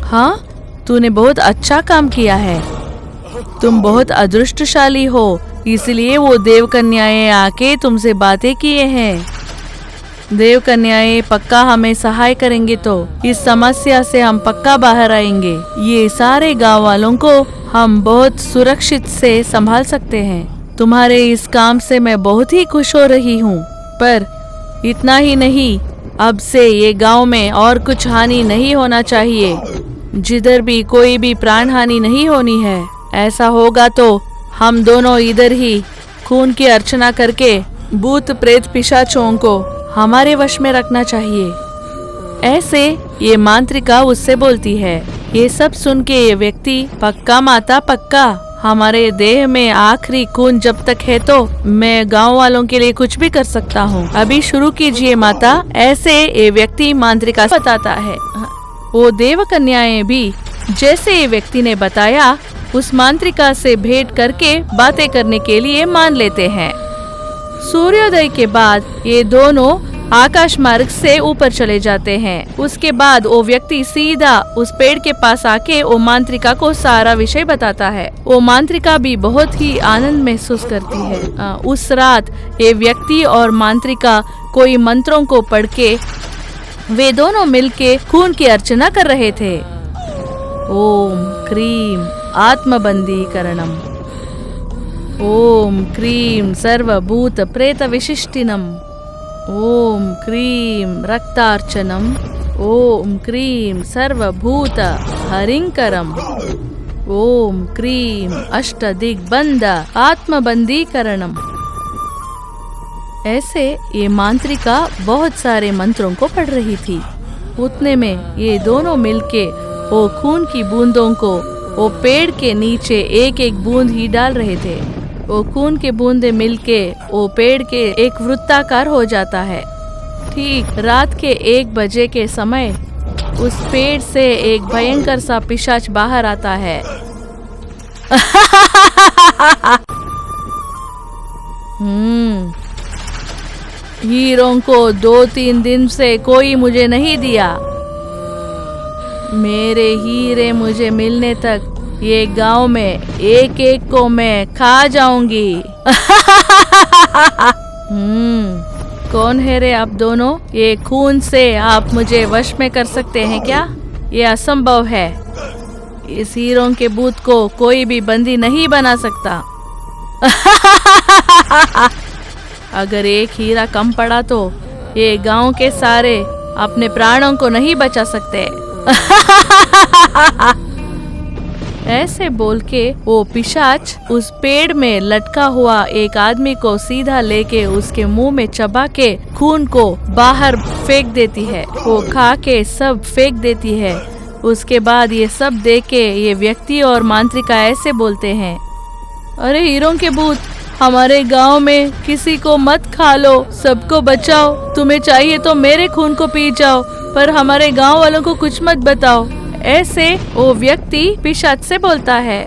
हाँ, तूने बहुत अच्छा काम किया है। तुम बहुत अदृष्टशाली हो, इसलिए वो देव कन्याएं आके तुमसे बातें किए हैं। देव कन्याएं पक्का हमें सहाय करेंगे तो इस समस्या से हम पक्का बाहर आएंगे। ये सारे गांव वालों को हम बहुत सुरक्षित से संभाल सकते हैं। तुम्हारे इस काम से मैं बहुत ही खुश हो रही हूँ। पर इतना ही नहीं, अब से ये गांव में और कुछ हानि नहीं होना चाहिए। जिधर भी कोई भी प्राण हानि नहीं होनी है। ऐसा होगा तो हम दोनों इधर ही खून की अर्चना करके भूत प्रेत पिशाचों को हमारे वश में रखना चाहिए। ऐसे ये मांत्रिका उससे बोलती है। ये सब सुन के ये व्यक्ति, पक्का माता पक्का, हमारे देह में आखिरी खून जब तक है तो मैं गांव वालों के लिए कुछ भी कर सकता हूँ। अभी शुरू कीजिए माता। ऐसे ये व्यक्ति मांत्रिका बताता है। वो देव कन्याएं भी जैसे ये व्यक्ति ने बताया उस मांत्रिका से भेंट करके बातें करने के लिए मान लेते हैं। सूर्योदय के बाद ये दोनों आकाश मार्ग से ऊपर चले जाते हैं। उसके बाद वो व्यक्ति सीधा उस पेड़ के पास आके वो मांत्रिका को सारा विषय बताता है। वो मांत्रिका भी बहुत ही आनंद महसूस करती है। उस रात ये व्यक्ति और मांत्रिका कोई मंत्रों को पढ़ के वे दोनों मिलके खून की अर्चना कर रहे थे। ओम क्रीम आत्मबंधीकरणम, ओम क्रीम सर्वभूत प्रेत विशिष्टिनम, ओम क्रीम रक्तार्चनम, ओम क्रीम सर्वभूत हरिंकरम, ओम क्रीम अष्टदिग्बंध आत्मबंधीकरणम। ऐसे ये मांत्रिका बहुत सारे मंत्रों को पढ़ रही थी। उतने में ये दोनों मिलके वो खून की बूंदों को वो पेड़ के नीचे एक एक बूंद ही डाल रहे थे। वो खून के बूंदे मिलके वो पेड़ के एक वृत्ताकार हो जाता है। ठीक रात के 1 बजे के समय उस पेड़ से एक भयंकर सा पिशाच बाहर आता है। हीरों को 2-3 दिन से कोई मुझे नहीं दिया। मेरे हीरे मुझे मिलने तक ये गांव में एक एक को मैं खा जाऊंगी। कौन है रे आप दोनों? ये खून से आप मुझे वश में कर सकते हैं क्या? ये असंभव है। इस हीरों के भूत को कोई भी बंदी नहीं बना सकता। अगर एक हीरा कम पड़ा तो ये गांव के सारे अपने प्राणों को नहीं बचा सकते। ऐसे बोल के वो पिशाच उस पेड़ में लटका हुआ एक आदमी को सीधा लेके उसके मुंह में चबा के खून को बाहर फेंक देती है। वो खा के सब फेंक देती है। उसके बाद ये सब देख के ये व्यक्ति और मांत्रिका ऐसे बोलते हैं, अरे हीरों के भूत, हमारे गांव में किसी को मत खा लो, सबको बचाओ। तुम्हें चाहिए तो मेरे खून को पी जाओ, पर हमारे गांव वालों को कुछ मत बताओ। ऐसे वो व्यक्ति पिशाच से बोलता है।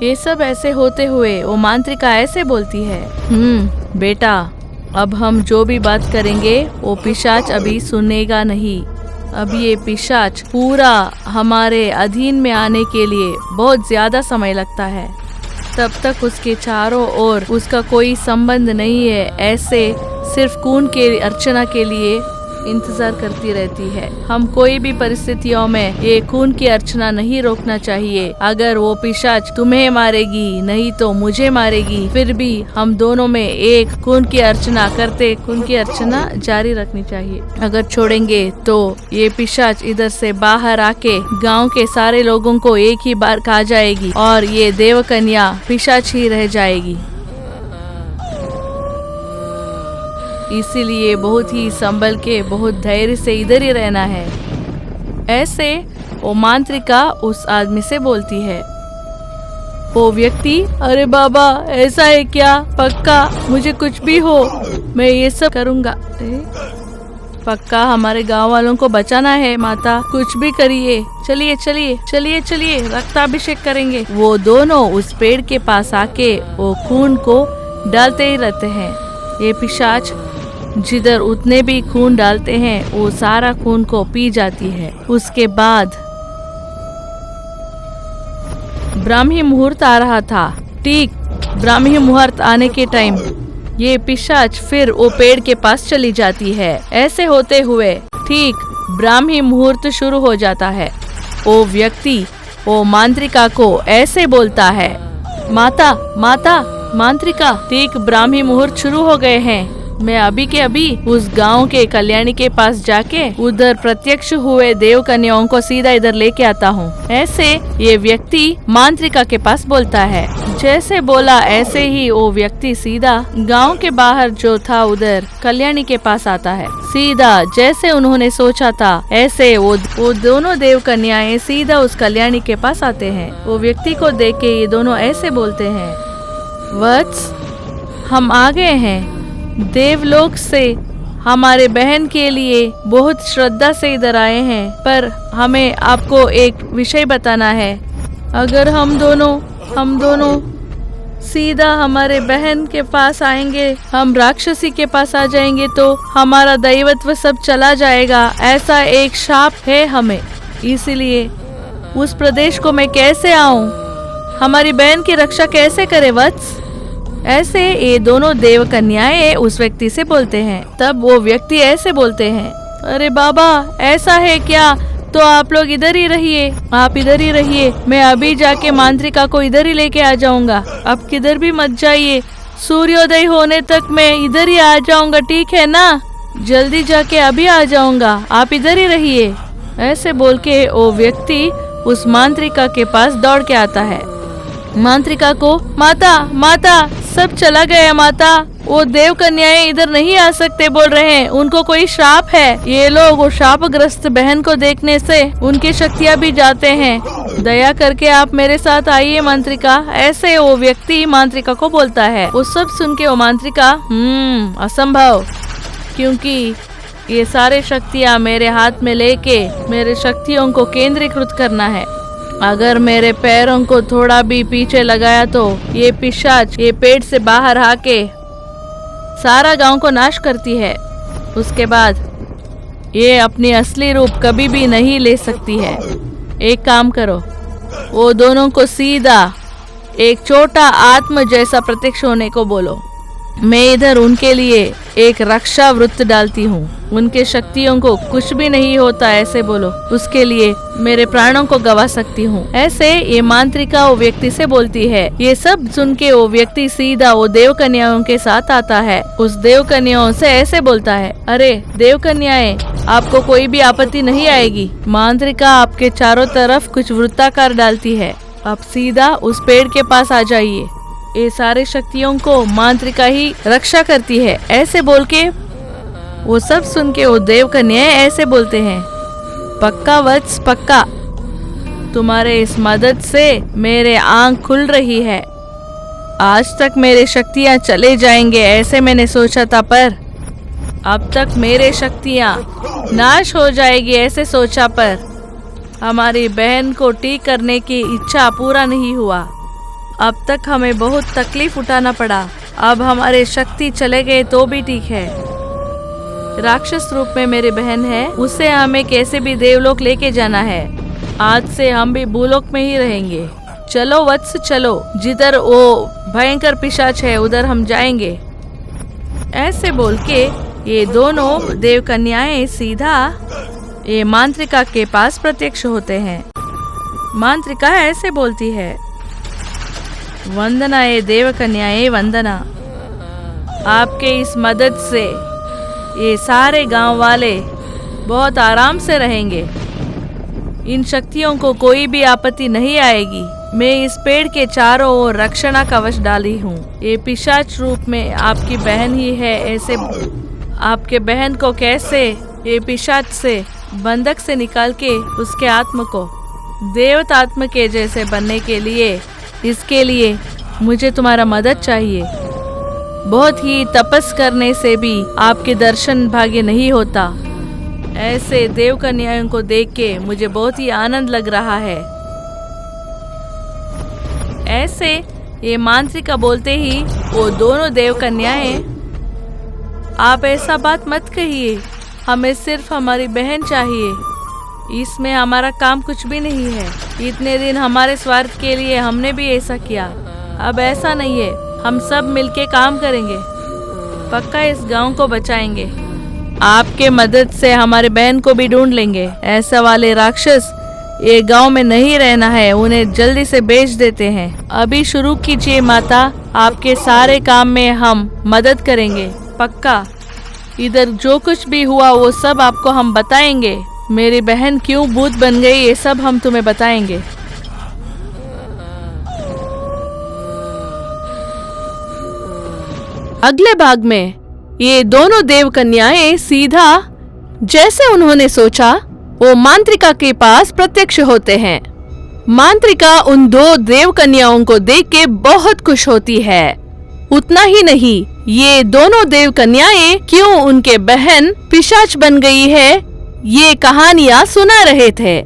ये सब ऐसे होते हुए वो मांत्रिका ऐसे बोलती है, बेटा, अब हम जो भी बात करेंगे वो पिशाच अभी सुनेगा नहीं। अब ये पिशाच पूरा हमारे अधीन में आने के लिए बहुत ज्यादा समय लगता है। तब तक उसके चारों ओर उसका कोई संबंध नहीं है। ऐसे सिर्फ खून के अर्चना के लिए इंतजार करती रहती है। हम कोई भी परिस्थितियों में ये खून की अर्चना नहीं रोकना चाहिए। अगर वो पिशाच तुम्हें मारेगी नहीं तो मुझे मारेगी, फिर भी हम दोनों में एक खून की अर्चना करते खून की अर्चना जारी रखनी चाहिए। अगर छोड़ेंगे तो ये पिशाच इधर से बाहर आके गांव के सारे लोगों को एक ही बार खा जाएगी और ये देवकन्या पिशाच ही रह जाएगी। इसीलिए बहुत ही संभल के, बहुत धैर्य से इधर ही रहना है। ऐसे वो मांत्रिका उस आदमी से बोलती है। वो व्यक्ति, अरे बाबा, ऐसा है क्या? पक्का मुझे कुछ भी हो मैं ये सब करूँगा। पक्का हमारे गांव वालों को बचाना है माता, कुछ भी करिए। चलिए चलिए चलिए चलिए, रक्ताभिषेक करेंगे। वो दोनों उस पेड़ के पास आके वो खून को डालते ही रहते हैं। ये पिशाच जिधर उतने भी खून डालते हैं वो सारा खून को पी जाती है। उसके बाद ब्राह्मी मुहूर्त आ रहा था। ठीक ब्राह्मी मुहूर्त आने के टाइम ये पिशाच फिर वो पेड़ के पास चली जाती है। ऐसे होते हुए ठीक ब्राह्मी मुहूर्त शुरू हो जाता है। वो व्यक्ति वो मांत्रिका को ऐसे बोलता है, माता माता मांत्रिका, ठीक ब्राह्मी मुहूर्त शुरू हो गए हैं। मैं अभी के अभी उस गांव के कल्याणी के पास जाके उधर प्रत्यक्ष हुए देव कन्याओं को सीधा इधर लेके आता हूँ। ऐसे ये व्यक्ति मांत्रिका के पास बोलता है। जैसे बोला ऐसे ही वो व्यक्ति सीधा गांव के बाहर जो था उधर कल्याणी के पास आता है। सीधा जैसे उन्होंने सोचा था ऐसे वो दोनों देव कन्याएं सीधा उस कल्याणी के पास आते हैं। वो व्यक्ति को देख के ये दोनों ऐसे बोलते हैं, वत्स, हम आ गए हैं देवलोक से। हमारे बहन के लिए बहुत श्रद्धा से इधर आए हैं, पर हमें आपको एक विषय बताना है। अगर हम दोनों सीधा हमारे बहन के पास आएंगे, हम राक्षसी के पास आ जाएंगे तो हमारा दैवत्व सब चला जाएगा। ऐसा एक शाप है हमें, इसलिए उस प्रदेश को मैं कैसे आऊं? हमारी बहन की रक्षा कैसे करे वत्स? ऐसे ये दोनों देव कन्याएं उस व्यक्ति से बोलते हैं। तब वो व्यक्ति ऐसे बोलते हैं, अरे बाबा, ऐसा है क्या? तो आप लोग इधर ही रहिए, आप इधर ही रहिए। मैं अभी जाके मांत्रिका को इधर ही लेके आ जाऊंगा। अब किधर भी मत जाइए, सूर्योदय होने तक मैं इधर ही आ जाऊंगा, ठीक है ना? जल्दी जाके अभी आ जाऊंगा, आप इधर ही रहिए। ऐसे बोल के वो व्यक्ति उस मांत्रिका के पास दौड़ के आता है। मांत्रिका को, माता माता, सब चला गया माता, वो देव कन्याएं इधर नहीं आ सकते बोल रहे हैं, उनको कोई श्राप है। ये लोग वो शापग्रस्त बहन को देखने से उनकी शक्तियां भी जाते हैं। दया करके आप मेरे साथ आइए मांत्रिका। ऐसे वो व्यक्ति मांत्रिका को बोलता है। वो सब सुन के वो मांत्रिका, असंभव, क्योंकि ये सारे शक्तियाँ मेरे हाथ में लेके मेरे शक्तियों को केंद्रीकृत करना है। अगर मेरे पैरों को थोड़ा भी पीछे लगाया तो ये पिशाच ये पेट से बाहर आके सारा गांव को नाश करती है। उसके बाद ये अपनी असली रूप कभी भी नहीं ले सकती है। एक काम करो, वो दोनों को सीधा एक छोटा आत्म जैसा प्रत्यक्ष होने को बोलो। मैं इधर उनके लिए एक रक्षा वृत्त डालती हूँ। उनके शक्तियों को कुछ भी नहीं होता ऐसे बोलो, उसके लिए मेरे प्राणों को गवा सकती हूँ। ऐसे ये मांत्रिका वो व्यक्ति से बोलती है। ये सब सुन के वो व्यक्ति सीधा वो देव कन्याओं के साथ आता है। उस देव कन्याओं से ऐसे बोलता है, अरे देव कन्याएं, आपको कोई भी आपत्ति नहीं आएगी। मांत्रिका आपके चारों तरफ कुछ वृत्ताकार डालती है, आप सीधा उस पेड़ के पास आ जाइए। ये सारे शक्तियों को मांत्रिका ही रक्षा करती है। ऐसे बोल के वो सब सुन के वो देव कन्याएं ऐसे बोलते हैं, पक्का वत्स पक्का, तुम्हारे इस मदद से मेरे आंख खुल रही है। आज तक मेरे शक्तियां चले जाएंगे ऐसे मैंने सोचा था, पर अब तक मेरे शक्तियां नाश हो जाएगी ऐसे सोचा, पर हमारी बहन को ठीक करने की इच्छा पूरा नहीं हुआ। अब तक हमें बहुत तकलीफ उठाना पड़ा। अब हमारे शक्ति चले गए तो भी ठीक है। राक्षस रूप में मेरी बहन है, उसे हमें कैसे भी देवलोक लेके जाना है। आज से हम भी भूलोक में ही रहेंगे। चलो वत्स चलो, जिधर वो भयंकर पिशाच है उधर हम जाएंगे। ऐसे बोल के ये दोनों देव कन्याएं सीधा ये मांत्रिका के पास प्रत्यक्ष होते हैं। मांत्रिका ऐसे बोलती है, वंदना ये देव कन्याएं वंदना, आपके इस मदद से ये सारे गांव वाले बहुत आराम से रहेंगे। इन शक्तियों को कोई भी आपत्ति नहीं आएगी। मैं इस पेड़ के चारों ओर रक्षणा कवच डाली हूँ। ये पिशाच रूप में आपकी बहन ही है। ऐसे आपके बहन को कैसे ये पिशाच से बंधक से निकाल के उसके आत्म को देवतात्म के जैसे बनने के लिए, इसके लिए मुझे तुम्हारा मदद चाहिए। बहुत ही तपस करने से भी आपके दर्शन भाग्य नहीं होता। ऐसे देव कन्याओं को देख के मुझे बहुत ही आनंद लग रहा है। ऐसे ये मांत्रिका बोलते ही वो दोनों देव कन्याएं, आप ऐसा बात मत कहिए, हमें सिर्फ हमारी बहन चाहिए, इसमें हमारा काम कुछ भी नहीं है। इतने दिन हमारे स्वार्थ के लिए हमने भी ऐसा किया, अब ऐसा नहीं है। हम सब मिलके काम करेंगे, पक्का इस गांव को बचाएंगे। आपके मदद से हमारे बहन को भी ढूंढ लेंगे। ऐसा वाले राक्षस ये गांव में नहीं रहना है, उन्हें जल्दी से बेच देते हैं। अभी शुरू कीजिए माता, आपके सारे काम में हम मदद करेंगे, पक्का। इधर जो कुछ भी हुआ वो सब आपको हम बताएंगे। मेरी बहन क्यों भूत बन गई ये सब हम तुम्हें बताएंगे। अगले भाग में ये दोनों देव कन्याएं सीधा जैसे उन्होंने सोचा वो मांत्रिका के पास प्रत्यक्ष होते हैं। मांत्रिका उन दो देव कन्याओं को देख के बहुत खुश होती है। उतना ही नहीं, ये दोनों देव कन्याएं क्यों उनके बहन पिशाच बन गई है ये कहानियां सुना रहे थे।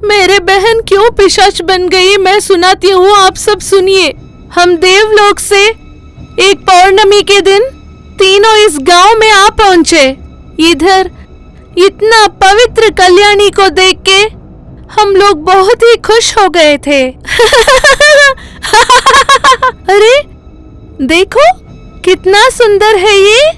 मेरे बहन क्यों पिशाच बन गई मैं सुनाती हूँ, आप सब सुनिए। हम देवलोक से एक पौर्णमी के दिन तीनों इस गांव में आ पहुंचे। इधर इतना पवित्र कल्याणी को देख के हम लोग बहुत ही खुश हो गए थे। अरे देखो कितना सुंदर है ये।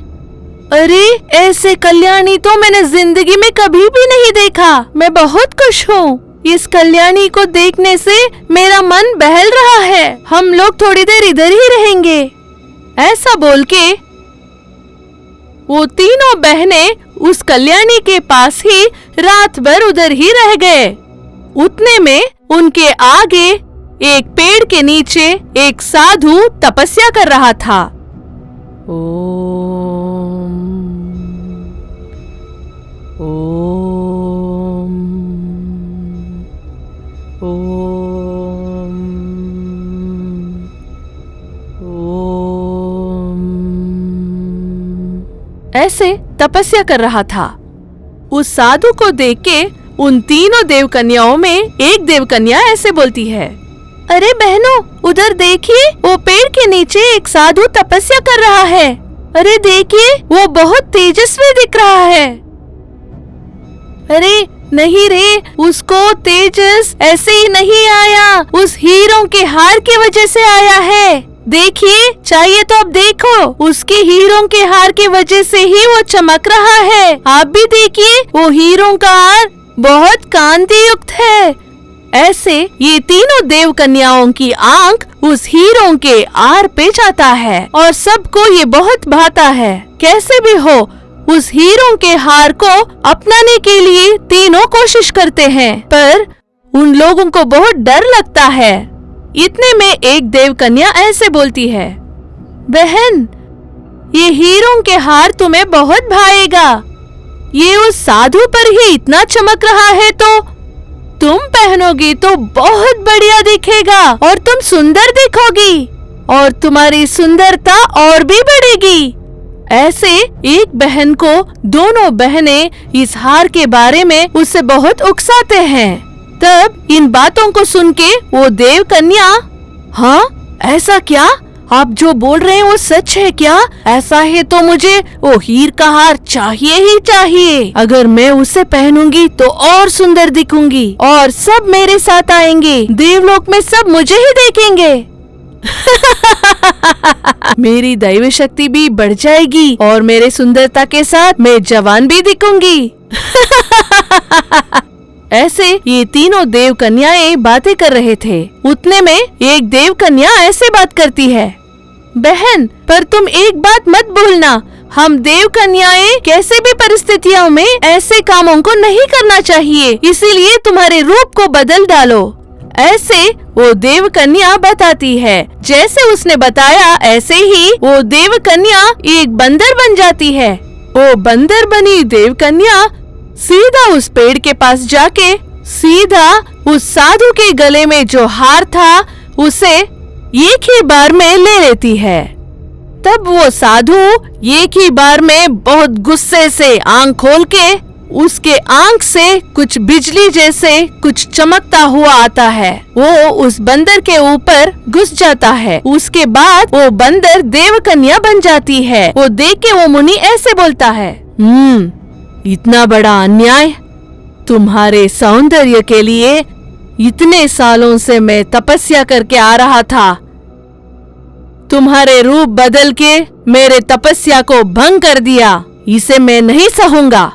अरे ऐसे कल्याणी तो मैंने जिंदगी में कभी भी नहीं देखा। मैं बहुत खुश हूँ। इस कल्याणी को देखने से मेरा मन बहल रहा है। हम लोग थोड़ी देर इधर ही रहेंगे। ऐसा बोल के वो तीनों बहनें उस कल्याणी के पास ही रात भर उधर ही रह गए। उतने में उनके आगे एक पेड़ के नीचे एक साधु तपस्या कर रहा था। ओम ओम ओम ओम। ऐसे तपस्या कर रहा था। उस साधु को देख के उन तीनों देवकन्याओं में एक देवकन्या ऐसे बोलती है, अरे बहनों, उधर देखिए, वो पेड़ के नीचे एक साधु तपस्या कर रहा है। अरे देखिए, वो बहुत तेजस्वी दिख रहा है। अरे नहीं रे, उसको तेजस ऐसे ही नहीं आया, उस हीरों के हार की वजह से आया है। देखिए, चाहिए तो अब देखो, उसके हीरों के हार की वजह से ही वो चमक रहा है। आप भी देखिए, वो हीरों का हार बहुत कांति युक्त है। ऐसे ये तीनों देव कन्याओं की आंख उस हीरों के आर पे जाता है और सबको ये बहुत भाता है। कैसे भी हो, उस हीरों के हार को अपनाने के लिए तीनों कोशिश करते हैं, पर उन लोगों को बहुत डर लगता है। इतने में एक देव कन्या ऐसे बोलती है, बहन, ये हीरों के हार तुम्हें बहुत भाएगा। ये उस साधु पर ही इतना चमक रहा है, तो तुम पहनोगी तो बहुत बढ़िया दिखेगा और तुम सुंदर दिखोगी और तुम्हारी सुंदरता और भी बढ़ेगी। ऐसे एक बहन को दोनों बहनें इस हार के बारे में उससे बहुत उकसाते हैं। तब इन बातों को सुन के वो देव कन्या, हाँ ऐसा क्या, आप जो बोल रहे हैं वो सच है क्या? ऐसा है तो मुझे वो हीर का हार चाहिए ही चाहिए। अगर मैं उसे पहनूंगी तो और सुंदर दिखूंगी और सब मेरे साथ आएंगे। देवलोक में सब मुझे ही देखेंगे। मेरी दैवी शक्ति भी बढ़ जाएगी और मेरे सुंदरता के साथ मैं जवान भी दिखूंगी। ऐसे ये तीनों देव कन्याएं बातें कर रहे थे। उतने में एक देव कन्या ऐसे बात करती है, बहन, पर तुम एक बात मत भूलना, हम देव कन्याएं कैसे भी परिस्थितियों में ऐसे कामों को नहीं करना चाहिए, इसीलिए तुम्हारे रूप को बदल डालो। ऐसे वो देव कन्या बताती है। जैसे उसने बताया ऐसे ही वो देव कन्या एक बंदर बन जाती है। वो बंदर बनी देव कन्या सीधा उस पेड़ के पास जाके सीधा उस साधु के गले में जो हार था उसे एक ही बार में ले लेती है। तब वो साधु एक ही बार में बहुत गुस्से से आंख खोल के उसके आंख से कुछ बिजली जैसे कुछ चमकता हुआ आता है। वो उस बंदर के ऊपर घुस जाता है। उसके बाद वो बंदर देव कन्या बन जाती है। वो देख के वो मुनि ऐसे बोलता है, इतना बड़ा अन्याय, तुम्हारे सौंदर्य के लिए इतने सालों से मैं तपस्या करके आ रहा था, तुम्हारे रूप बदल के मेरे तपस्या को भंग कर दिया, इसे मैं नहीं सहूंगा।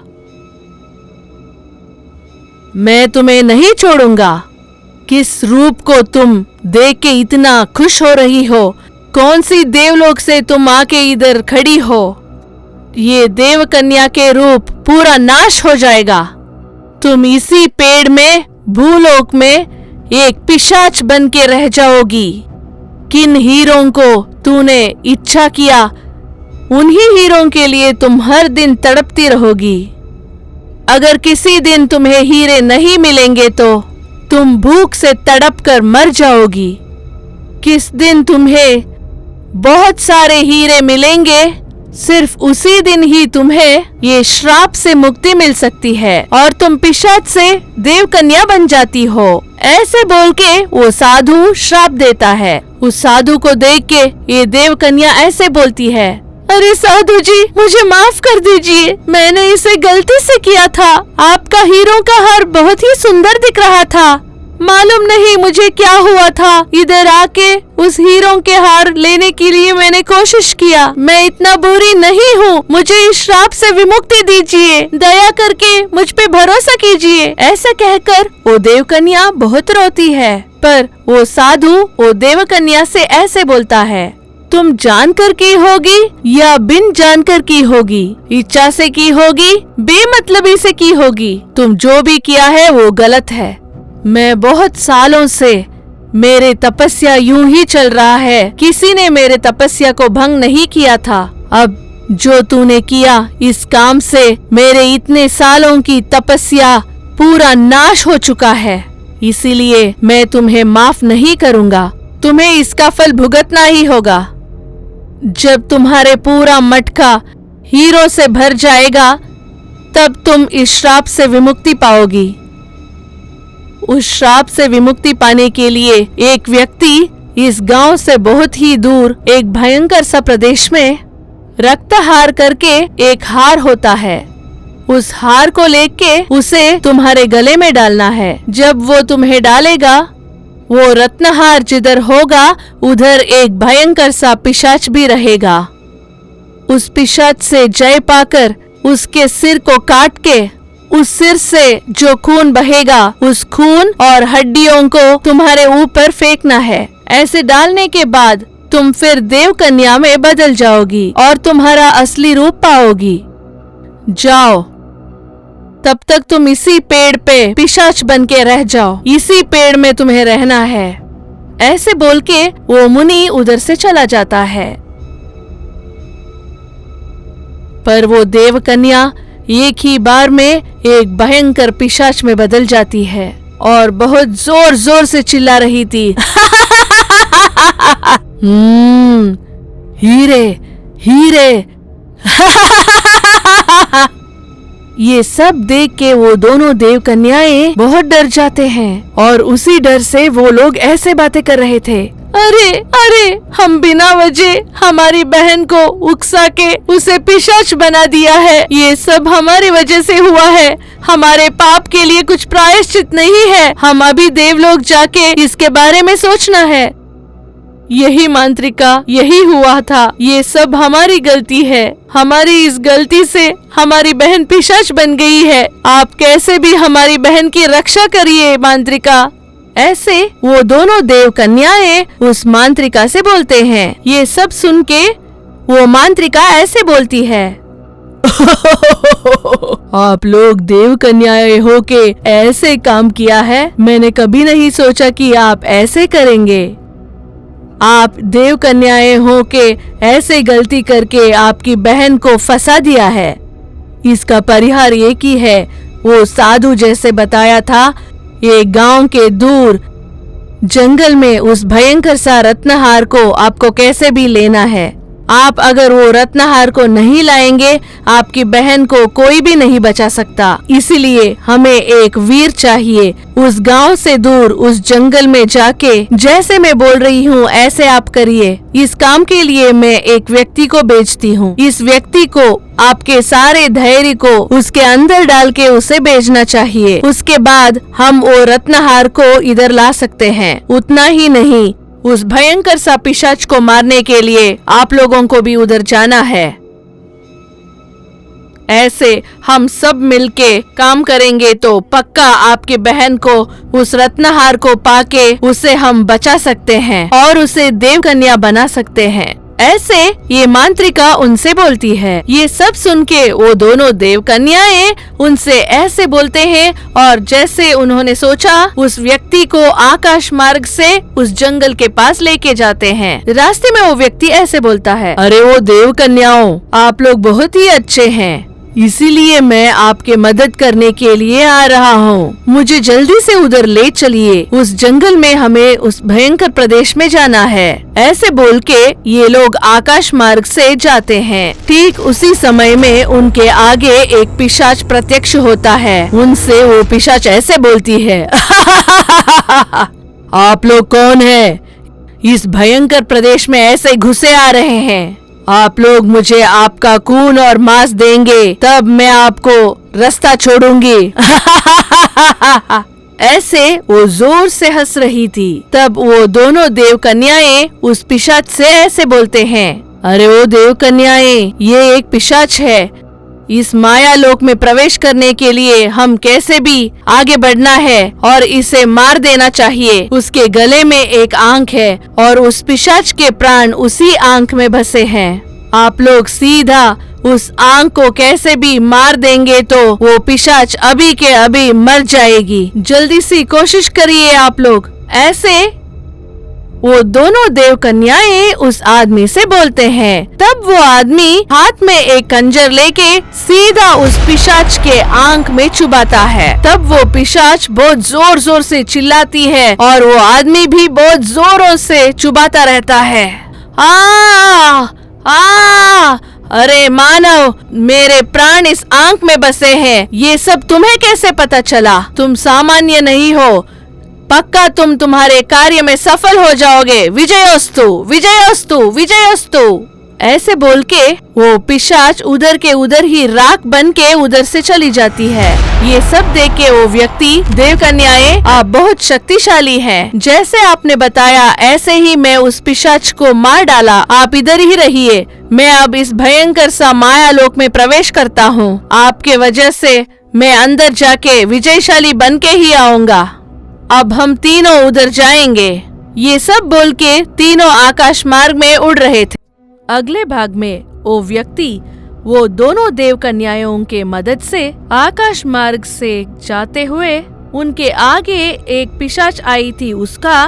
मैं तुम्हें नहीं छोड़ूंगा। किस रूप को तुम देख के इतना खुश हो रही हो? कौन सी देवलोक से तुम आके इधर खड़ी हो? ये देव कन्या के रूप पूरा नाश हो जाएगा। तुम इसी पेड़ में भूलोक में एक पिशाच बन के रह जाओगी। किन हीरों को तूने इच्छा किया, उन्हीं हीरों के लिए तुम हर दिन तड़पती रहोगी। अगर किसी दिन तुम्हें हीरे नहीं मिलेंगे तो तुम भूख से तड़प कर मर जाओगी। किस दिन तुम्हें बहुत सारे हीरे मिलेंगे, सिर्फ उसी दिन ही तुम्हें ये श्राप से मुक्ति मिल सकती है और तुम पिशाच से देव कन्या बन जाती हो। ऐसे बोल के वो साधु श्राप देता है। उस साधु को देख के ये देव कन्या ऐसे बोलती है, अरे साधु जी, मुझे माफ कर दीजिए, मैंने इसे गलती से किया था। आपका हीरों का हार बहुत ही सुंदर दिख रहा था, मालूम नहीं मुझे क्या हुआ था। इधर आके उस हीरों के हार लेने के लिए मैंने कोशिश किया। मैं इतना बुरी नहीं हूँ, मुझे इस श्राप से विमुक्ति दीजिए, दया करके मुझ पे भरोसा कीजिए। ऐसा कहकर वो देवकन्या बहुत रोती है, पर वो साधु वो देवकन्या से ऐसे बोलता है, तुम जानकर की होगी या बिन जानकर की होगी, इच्छा से की होगी, बेमतलबी से की होगी, तुम जो भी किया है वो गलत है। मैं बहुत सालों से मेरे तपस्या यूं ही चल रहा है, किसी ने मेरे तपस्या को भंग नहीं किया था। अब जो तूने किया, इस काम से मेरे इतने सालों की तपस्या पूरा नाश हो चुका है, इसीलिए मैं तुम्हें माफ नहीं करूंगा, तुम्हें इसका फल भुगतना ही होगा। जब तुम्हारे पूरा मटका हीरो से भर जाएगा तब तुम इस श्राप से विमुक्ति पाओगी। उस श्राप से विमुक्ति पाने के लिए एक व्यक्ति इस गांव से बहुत ही दूर एक भयंकर सा प्रदेश में रक्तहार करके एक हार होता है। उस हार को लेके उसे तुम्हारे गले में डालना है। जब वो तुम्हें डालेगा, वो रत्नहार जिधर होगा उधर एक भयंकर सा पिशाच भी रहेगा। उस पिशाच से जय पाकर उसके सिर को काट के उस सिर से जो खून बहेगा उस खून और हड्डियों को तुम्हारे ऊपर फेंकना है। ऐसे डालने के बाद तुम फिर देव कन्या में बदल जाओगी और तुम्हारा असली रूप पाओगी। जाओ, तब तक तुम इसी पेड़ पे पिशाच बन के रह जाओ, इसी पेड़ में तुम्हें रहना है। ऐसे बोल के वो मुनि उधर से चला जाता है। पर वो देव कन्या एक ही बार में एक भयंकर पिशाच में बदल जाती है और बहुत जोर जोर से चिल्ला रही थी हीरे हीरे। ये सब देख के वो दोनों देव कन्याएं बहुत डर जाते हैं और उसी डर से वो लोग ऐसे बातें कर रहे थे, अरे अरे, हम बिना वजह हमारी बहन को उकसा के उसे पिशाच बना दिया है। ये सब हमारी वजह से हुआ है। हमारे पाप के लिए कुछ प्रायश्चित नहीं है। हम अभी देवलोक जाके इसके बारे में सोचना है। यही मांत्रिका, यही हुआ था। ये सब हमारी गलती है। हमारी इस गलती से हमारी बहन पिशाच बन गई है। आप कैसे भी हमारी बहन की रक्षा करिए मांत्रिका। ऐसे वो दोनों देव कन्याएं उस मांत्रिका से बोलते हैं। ये सब सुन के वो मांत्रिका ऐसे बोलती है आप लोग देव कन्याएं होके ऐसे काम किया है, मैंने कभी नहीं सोचा कि आप ऐसे करेंगे। आप देव कन्याएं होके ऐसे गलती करके आपकी बहन को फंसा दिया है। इसका परिहार एक ही है। वो साधु जैसे बताया था, ये गांव के दूर जंगल में उस भयंकर सा रत्नहार को आपको कैसे भी लेना है। आप अगर वो रत्नहार को नहीं लाएंगे, आपकी बहन को कोई भी नहीं बचा सकता। इसीलिए हमें एक वीर चाहिए। उस गांव से दूर उस जंगल में जाके जैसे मैं बोल रही हूँ ऐसे आप करिए। इस काम के लिए मैं एक व्यक्ति को भेजती हूँ। इस व्यक्ति को आपके सारे धैर्य को उसके अंदर डाल के उसे भेजना चाहिए। उसके बाद हम वो रत्नहार को इधर ला सकते हैं। उतना ही नहीं, उस भयंकर सा पिशाच को मारने के लिए आप लोगों को भी उधर जाना है। ऐसे हम सब मिलके काम करेंगे तो पक्का आपकी बहन को उस रत्नहार को पाके उसे हम बचा सकते हैं और उसे देव कन्या बना सकते हैं। ऐसे ये मांत्रिका उनसे बोलती है। ये सब सुन के वो दोनों देव कन्याएं उनसे ऐसे बोलते हैं और जैसे उन्होंने सोचा उस व्यक्ति को आकाश मार्ग से उस जंगल के पास लेके जाते हैं। रास्ते में वो व्यक्ति ऐसे बोलता है, अरे वो देव कन्याओं, आप लोग बहुत ही अच्छे हैं, इसीलिए मैं आपके मदद करने के लिए आ रहा हूँ। मुझे जल्दी से उधर ले चलिए। उस जंगल में हमें उस भयंकर प्रदेश में जाना है। ऐसे बोल के ये लोग आकाश मार्ग से जाते हैं। ठीक उसी समय में उनके आगे एक पिशाच प्रत्यक्ष होता है। उनसे वो पिशाच ऐसे बोलती है आप लोग कौन है? इस भयंकर प्रदेश में ऐसे घुसे आ रहे हैं। आप लोग मुझे आपका खून और मांस देंगे तब मैं आपको रास्ता छोड़ूंगी। ऐसे वो जोर से हंस रही थी। तब वो दोनों देव कन्याएं उस पिशाच से ऐसे बोलते हैं, अरे वो देव कन्याएं, ये एक पिशाच है। इस माया लोक में प्रवेश करने के लिए हम कैसे भी आगे बढ़ना है और इसे मार देना चाहिए। उसके गले में एक आंख है और उस पिशाच के प्राण उसी आंख में बसे हैं। आप लोग सीधा उस आंख को कैसे भी मार देंगे तो वो पिशाच अभी के अभी मर जाएगी। जल्दी से कोशिश करिए आप लोग। ऐसे वो दोनों देव कन्याएं उस आदमी से बोलते हैं। तब वो आदमी हाथ में एक खंजर लेके सीधा उस पिशाच के आंख में चुभाता है। तब वो पिशाच बहुत जोर जोर से चिल्लाती है और वो आदमी भी बहुत जोरों से चुभाता रहता है। आ आ अरे मानव, मेरे प्राण इस आंख में बसे हैं। ये सब तुम्हें कैसे पता चला? तुम सामान्य नहीं हो। पक्का तुम तुम्हारे कार्य में सफल हो जाओगे। विजयोस्तु, विजयोस्तु, विजयोस्तु। ऐसे बोल के वो पिशाच उधर के उधर ही राख बन के उधर से चली जाती है। ये सब देख के वो व्यक्ति, देवकन्याएं, आप बहुत शक्तिशाली हैं। जैसे आपने बताया ऐसे ही मैं उस पिशाच को मार डाला। आप इधर ही रहिए, मैं अब इस भयंकर सा माया लोक में प्रवेश करता हूँ। आपके वजह से मैं अंदर जाके विजयशाली बन के ही आऊंगा। अब हम तीनों उधर जाएंगे। ये सब बोल के तीनों आकाश मार्ग में उड़ रहे थे। अगले भाग में वो व्यक्ति वो दोनों देव कन्याओं के मदद से आकाश मार्ग से जाते हुए उनके आगे एक पिशाच आई थी, उसका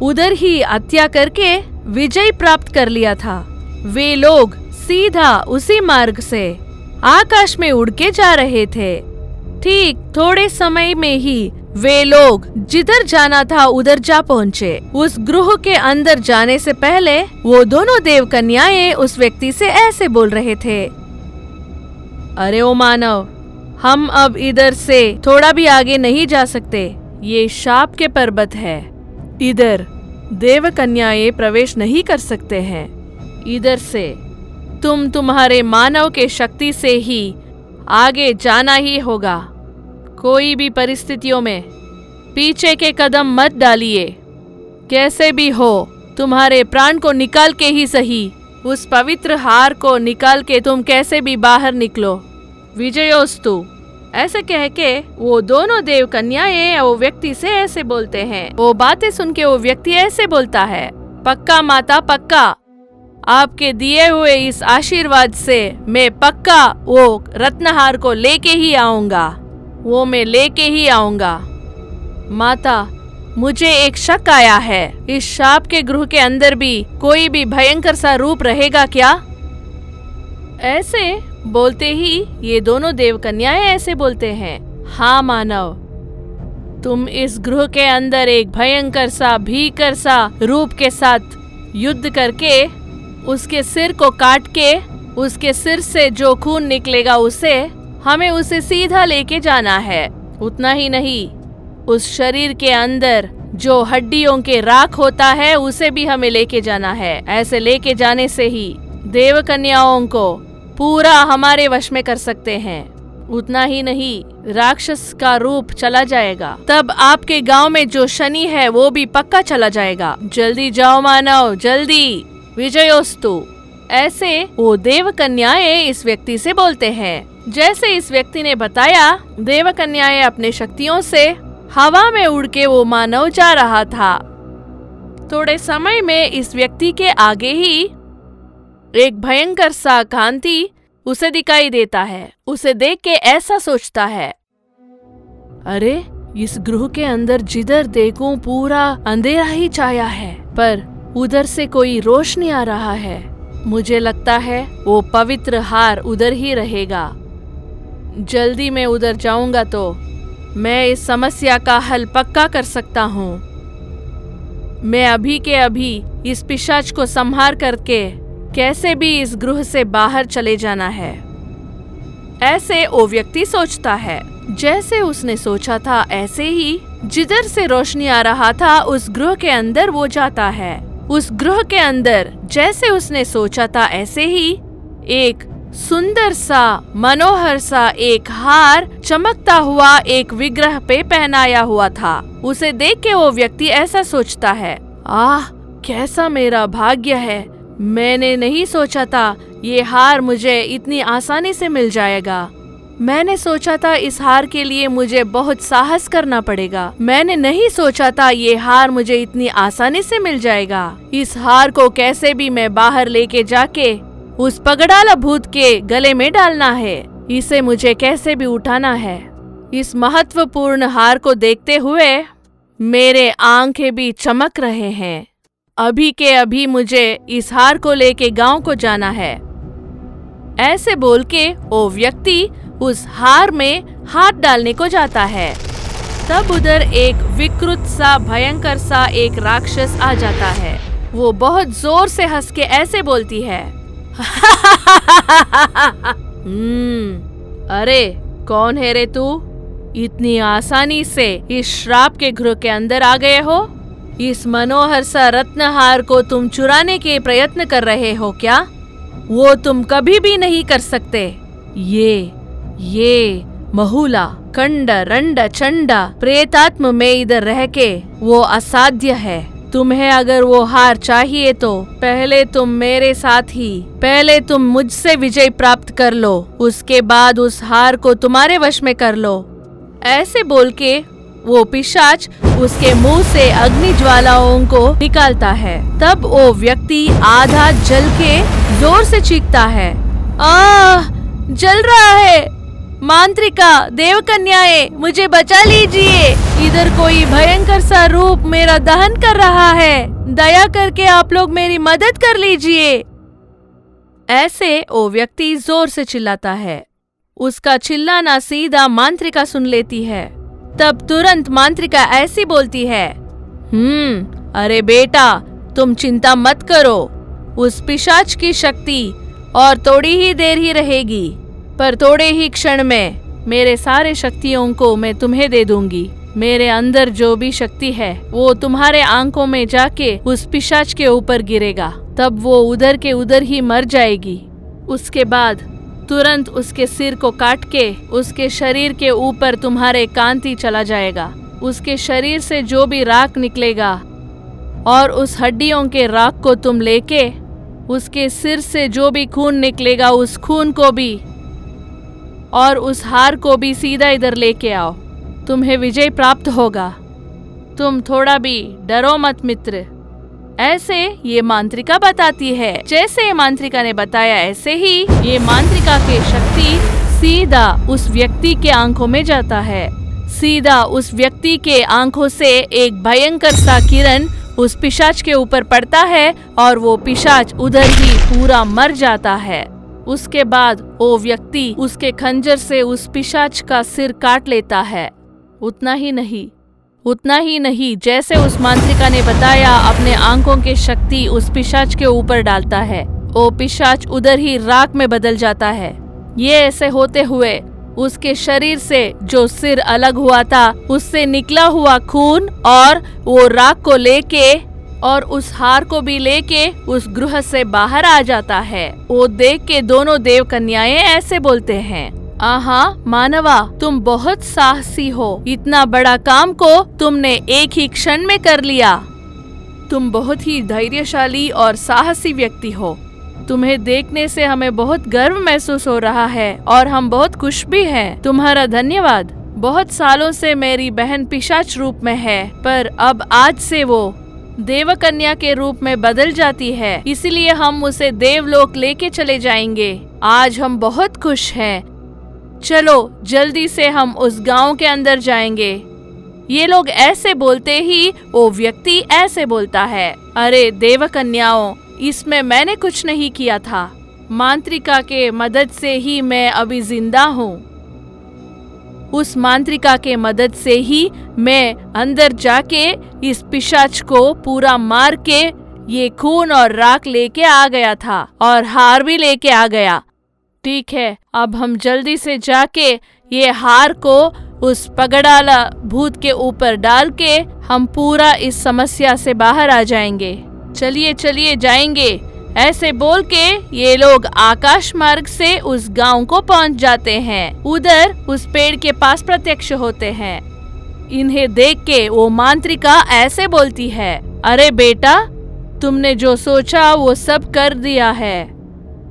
उधर ही हत्या करके विजय प्राप्त कर लिया था। वे लोग सीधा उसी मार्ग से आकाश में उड़ के जा रहे थे। ठीक थोड़े समय में ही वे लोग जिधर जाना था उधर जा पहुँचे। उस गृह के अंदर जाने से पहले वो दोनों देव कन्याएं उस व्यक्ति से ऐसे बोल रहे थे, अरे ओ मानव, हम अब इधर से थोड़ा भी आगे नहीं जा सकते। ये शाप के पर्वत है, इधर देव कन्याएं प्रवेश नहीं कर सकते हैं। इधर से तुम्हारे मानव के शक्ति से ही आगे जाना ही होगा। कोई भी परिस्थितियों में पीछे के कदम मत डालिए। कैसे भी हो तुम्हारे प्राण को निकाल के ही सही, उस पवित्र हार को निकाल के तुम कैसे भी बाहर निकलो। विजयोस्तु। ऐसे कह के वो दोनों देव कन्याएं वो व्यक्ति से ऐसे बोलते हैं। वो बातें सुन के वो व्यक्ति ऐसे बोलता है, पक्का माता पक्का, आपके दिए हुए इस आशीर्वाद से मैं पक्का वो रत्नहार को लेके ही आऊंगा। वो मैं लेके ही आऊंगा। माता, मुझे एक शक आया है, इस शाप के गृह के अंदर भी कोई भी भयंकर सा रूप रहेगा क्या? ऐसे बोलते ही ये दोनों देव कन्याएं ऐसे बोलते हैं, हाँ मानव, तुम इस गृह के अंदर एक भयंकर सा भीकर सा रूप के साथ युद्ध करके उसके सिर को काट के उसके सिर से जो खून निकलेगा हमें उसे सीधा लेके जाना है। उतना ही नहीं, उस शरीर के अंदर जो हड्डियों के राख होता है उसे भी हमें लेके जाना है। ऐसे लेके जाने से ही देव कन्याओं को पूरा हमारे वश में कर सकते हैं। उतना ही नहीं, राक्षस का रूप चला जाएगा। तब आपके गांव में जो शनि है वो भी पक्का चला जाएगा। जल्दी जाओ मानव, जल्दी। विजयोस्तु। ऐसे वो देव कन्याएं इस व्यक्ति से बोलते हैं। जैसे इस व्यक्ति ने बताया, देव कन्याएं अपने शक्तियों से हवा में उड़ के वो मानव जा रहा था। थोड़े समय में इस व्यक्ति के आगे ही एक भयंकर सा कांति उसे दिखाई देता है। उसे देख के ऐसा सोचता है, अरे इस गृह के अंदर जिधर देखूं पूरा अंधेरा ही छाया है, पर उधर से कोई रोशनी आ रहा है। मुझे लगता है वो पवित्र हार उधर ही रहेगा। जल्दी मैं उधर जाऊंगा तो मैं इस समस्या का हल पक्का कर सकता हूँ। मैं अभी के अभी इस पिशाच को संहार करके कैसे भी इस गृह से बाहर चले जाना है। ऐसे वो व्यक्ति सोचता है। जैसे उसने सोचा था ऐसे ही जिधर से रोशनी आ रहा था उस गृह के अंदर वो जाता है। उस गृह के अंदर जैसे उसने सोचा था ऐसे ही एक सुंदर सा मनोहर सा एक हार चमकता हुआ एक विग्रह पे पहनाया हुआ था। उसे देख के वो व्यक्ति ऐसा सोचता है, आह कैसा मेरा भाग्य है, मैंने नहीं सोचा था ये हार मुझे इतनी आसानी से मिल जाएगा। मैंने सोचा था इस हार के लिए मुझे बहुत साहस करना पड़ेगा। मैंने नहीं सोचा था ये हार मुझे इतनी आसानी से मिल जाएगा। इस हार को कैसे भी मैं बाहर लेके जाके उस पगड़ाला भूत के गले में डालना है। इसे मुझे कैसे भी उठाना है। इस महत्वपूर्ण हार को देखते हुए मेरे आंखें भी चमक रहे हैं। अभी के अभी मुझे इस हार को लेके गांव को जाना है। ऐसे बोल के वो व्यक्ति उस हार में हाथ डालने को जाता है। तब उधर एक विकृत सा भयंकर सा एक राक्षस आ जाता है। वो बहुत जोर से हंस के ऐसे बोलती है, अरे कौन है रे तू? इतनी आसानी से इस श्राप के गृह के अंदर आ गए हो? इस मनोहर सा रत्नहार को तुम चुराने के प्रयत्न कर रहे हो क्या? वो तुम कभी भी नहीं कर सकते। ये महुला कंड रंड चंडा प्रेतात्म में इधर रह के वो असाध्य है। तुम्हें अगर वो हार चाहिए तो पहले तुम मुझसे विजय प्राप्त कर लो, उसके बाद उस हार को तुम्हारे वश में कर लो। ऐसे बोल के वो पिशाच उसके मुंह से अग्नि ज्वालाओं को निकालता है। तब वो व्यक्ति आधा जल के जोर से चीखता है, जल रहा है, मांत्रिका, देवकन्याएं, मुझे बचा लीजिए, इधर कोई भयंकर सा रूप मेरा दहन कर रहा है, दया करके आप लोग मेरी मदद कर लीजिए। ऐसे वो व्यक्ति जोर से चिल्लाता है। उसका चिल्लाना सीधा मांत्रिका सुन लेती है। तब तुरंत मांत्रिका ऐसी बोलती है, अरे बेटा, तुम चिंता मत करो, उस पिशाच की शक्ति और थोड़ी ही देर ही रहेगी, पर थोड़े ही क्षण में मेरे सारे शक्तियों को मैं तुम्हें दे दूंगी। मेरे अंदर जो भी शक्ति है वो तुम्हारे आंखों में जाके उस पिशाच के ऊपर गिरेगा, तब वो उधर के उधर ही मर जाएगी। उसके बाद तुरंत उसके सिर को काट के उसके शरीर के ऊपर तुम्हारे कांति चला जाएगा। उसके शरीर से जो भी राख निकलेगा और उस हड्डियों के राख को तुम लेके उसके सिर से जो भी खून निकलेगा उस खून को भी और उस हार को भी सीधा इधर लेके आओ, तुम्हें विजय प्राप्त होगा। तुम थोड़ा भी डरो मत मित्र। ऐसे ये मांत्रिका बताती है। जैसे ये मांत्रिका ने बताया ऐसे ही ये मांत्रिका की शक्ति सीधा उस व्यक्ति के आंखों में जाता है। सीधा उस व्यक्ति के आंखों से एक भयंकर सा किरण उस पिशाच के ऊपर पड़ता है और वो पिशाच उधर ही पूरा मर जाता है। उसके बाद वो व्यक्ति उसके खंजर से उस पिशाच का सिर काट लेता है। उतना ही नहीं, जैसे उस मांत्रिका ने बताया, अपने आंखों की शक्ति उस पिशाच के ऊपर डालता है। वो पिशाच उधर ही राख में बदल जाता है। ये ऐसे होते हुए उसके शरीर से जो सिर अलग हुआ था उससे निकला हुआ खून और वो राख को लेके और उस हार को भी लेके उस गृह से बाहर आ जाता है। वो देख के दोनों देव कन्याएं ऐसे बोलते हैं, आहा मानवा, तुम बहुत साहसी हो, इतना बड़ा काम को तुमने एक ही क्षण में कर लिया। तुम बहुत ही धैर्यशाली और साहसी व्यक्ति हो। तुम्हें देखने से हमें बहुत गर्व महसूस हो रहा है और हम बहुत खुश भी हैं। तुम्हारा धन्यवाद। बहुत सालों से मेरी बहन पिशाच रूप में है, पर अब आज से वो देवकन्या के रूप में बदल जाती है, इसलिए हम उसे देवलोक लेके चले जाएंगे। आज हम बहुत खुश हैं। चलो जल्दी से हम उस गांव के अंदर जाएंगे। ये लोग ऐसे बोलते ही वो व्यक्ति ऐसे बोलता है, अरे देवकन्याओं, इसमें मैंने कुछ नहीं किया था। मांत्रिका के मदद से ही मैं अभी जिंदा हूँ। उस मांत्रिका के मदद से ही मैं अंदर जाके इस पिशाच को पूरा मार के ये खून और राख लेके आ गया था और हार भी लेके आ गया। ठीक है, अब हम जल्दी से जाके ये हार को उस पगड़ाला भूत के ऊपर डाल के हम पूरा इस समस्या से बाहर आ जाएंगे। चलिए चलिए जाएंगे। ऐसे बोल के ये लोग आकाश मार्ग से उस गांव को पहुंच जाते हैं। उधर उस पेड़ के पास प्रत्यक्ष होते हैं। इन्हें देख के वो मांत्रिका ऐसे बोलती है, अरे बेटा, तुमने जो सोचा वो सब कर दिया है।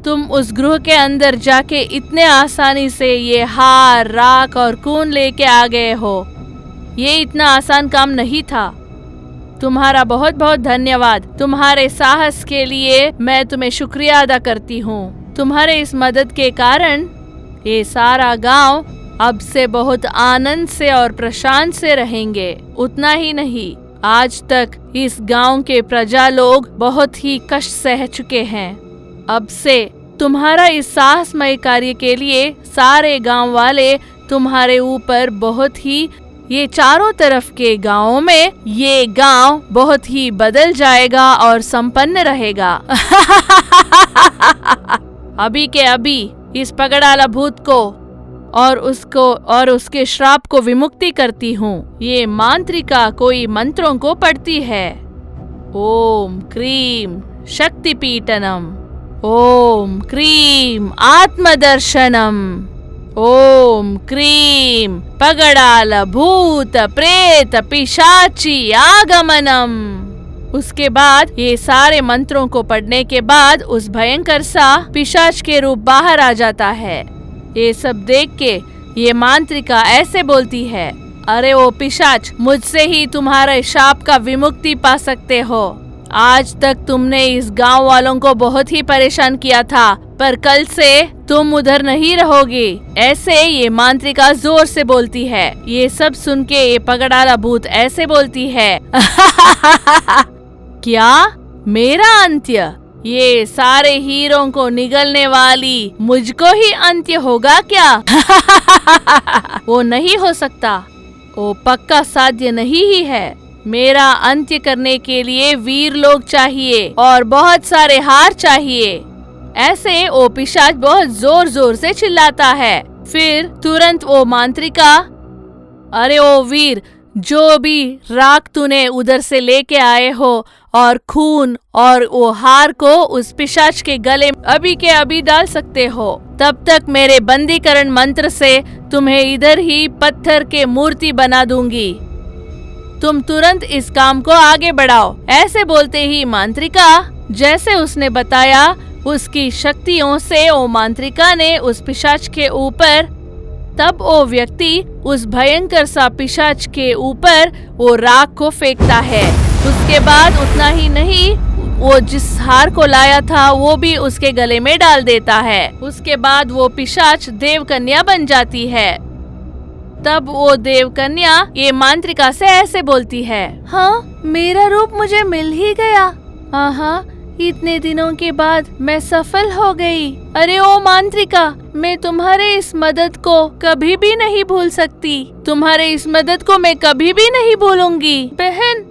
तुम उस गृह के अंदर जाके इतने आसानी से ये हार, राख और खून लेके आ गए हो। ये इतना आसान काम नहीं था। तुम्हारा बहुत बहुत धन्यवाद। तुम्हारे साहस के लिए मैं तुम्हें शुक्रिया अदा करती हूँ। तुम्हारे इस मदद के कारण ये सारा गांव अब से बहुत आनंद से और प्रशांत से रहेंगे। उतना ही नहीं, आज तक इस गांव के प्रजा लोग बहुत ही कष्ट सह चुके हैं। अब से तुम्हारा इस साहसमय कार्य के लिए सारे गांव वाले तुम्हारे ऊपर बहुत ही ये चारों तरफ के गांवों में ये गांव बहुत ही बदल जाएगा और संपन्न रहेगा। अभी के अभी इस पगड़ाला भूत को और उसके श्राप को विमुक्ति करती हूँ। ये मांत्रिका कोई मंत्रों को पढ़ती है। ओम क्रीम शक्तिपीठनम, ओम क्रीम आत्मदर्शनम, ओम क्रीम पगड़ाल भूत प्रेत पिशाची आगमनम। उसके बाद ये सारे मंत्रों को पढ़ने के बाद उस भयंकर सा पिशाच के रूप बाहर आ जाता है। ये सब देख के ये मांत्रिका ऐसे बोलती है, अरे ओ पिशाच, मुझसे ही तुम्हारे शाप का विमुक्ति पा सकते हो। आज तक तुमने इस गांव वालों को बहुत ही परेशान किया था, पर कल से तुम उधर नहीं रहोगे। ऐसे ये मांत्रिका जोर से बोलती है। ये सब सुन के ये पगड़ाला भूत ऐसे बोलती है, क्या मेरा अंत्य? ये सारे हीरों को निगलने वाली मुझको ही अंत्य होगा क्या? वो नहीं हो सकता, वो पक्का साध्य नहीं ही है। मेरा अंत्य करने के लिए वीर लोग चाहिए और बहुत सारे हार चाहिए। ऐसे वो पिशाच बहुत जोर जोर से चिल्लाता है। फिर तुरंत वो मांत्रिका, अरे ओ वीर, जो भी राख तूने उधर से लेके आए हो और खून और वो हार को उस पिशाच के गले अभी के अभी डाल सकते हो। तब तक मेरे बंदीकरण मंत्र से तुम्हें इधर ही पत्थर के मूर्ति बना दूंगी। तुम तुरंत इस काम को आगे बढ़ाओ। ऐसे बोलते ही मांत्रिका, जैसे उसने बताया उसकी शक्तियों से वो मांत्रिका ने उस पिशाच के ऊपर, तब वो व्यक्ति उस भयंकर सा पिशाच के ऊपर वो राख को फेंकता है। उसके बाद उतना ही नहीं, वो जिस हार को लाया था वो भी उसके गले में डाल देता है। उसके बाद वो पिशाच देवकन्या बन जाती है। तब वो देवकन्या ये मांत्रिका से ऐसे बोलती है, हाँ, मेरा रूप मुझे मिल ही गया। हाँ, इतने दिनों के बाद मैं सफल हो गई। अरे ओ मांत्रिका, मैं तुम्हारे इस मदद को कभी भी नहीं भूल सकती। तुम्हारे इस मदद को मैं कभी भी नहीं भूलूंगी। बहन,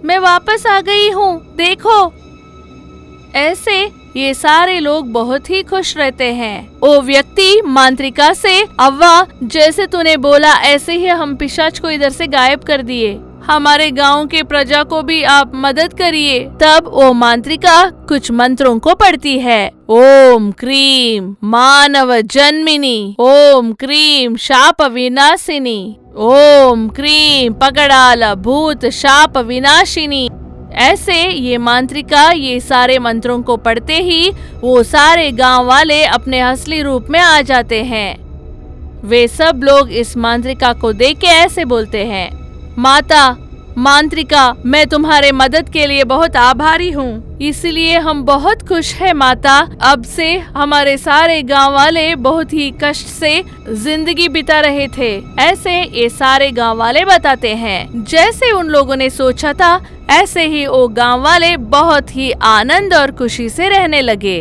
मैं वापस आ गई हूँ, देखो। ऐसे ये सारे लोग बहुत ही खुश रहते हैं। वो व्यक्ति मांत्रिका से, अव्वा, जैसे तूने बोला ऐसे ही हम पिशाच को इधर से गायब कर दिए। हमारे गांव के प्रजा को भी आप मदद करिए। तब वो मांत्रिका कुछ मंत्रों को पढ़ती है। ओम क्रीम मानव जन्मिनी, ओम क्रीम शाप विनाशिनी, ओम क्रीम पगड़ाल भूत शाप विनाशिनी। ऐसे ये मांत्रिका ये सारे मंत्रों को पढ़ते ही वो सारे गांव वाले अपने असली रूप में आ जाते हैं। वे सब लोग इस मांत्रिका को देख के ऐसे बोलते हैं, माता मांत्रिका, मैं तुम्हारे मदद के लिए बहुत आभारी हूँ, इसलिए हम बहुत खुश हैं माता। अब से हमारे सारे गांव वाले बहुत ही कष्ट से जिंदगी बिता रहे थे। ऐसे ये सारे गांव वाले बताते हैं। जैसे उन लोगों ने सोचा था, ऐसे ही वो गांव वाले बहुत ही आनंद और खुशी से रहने लगे।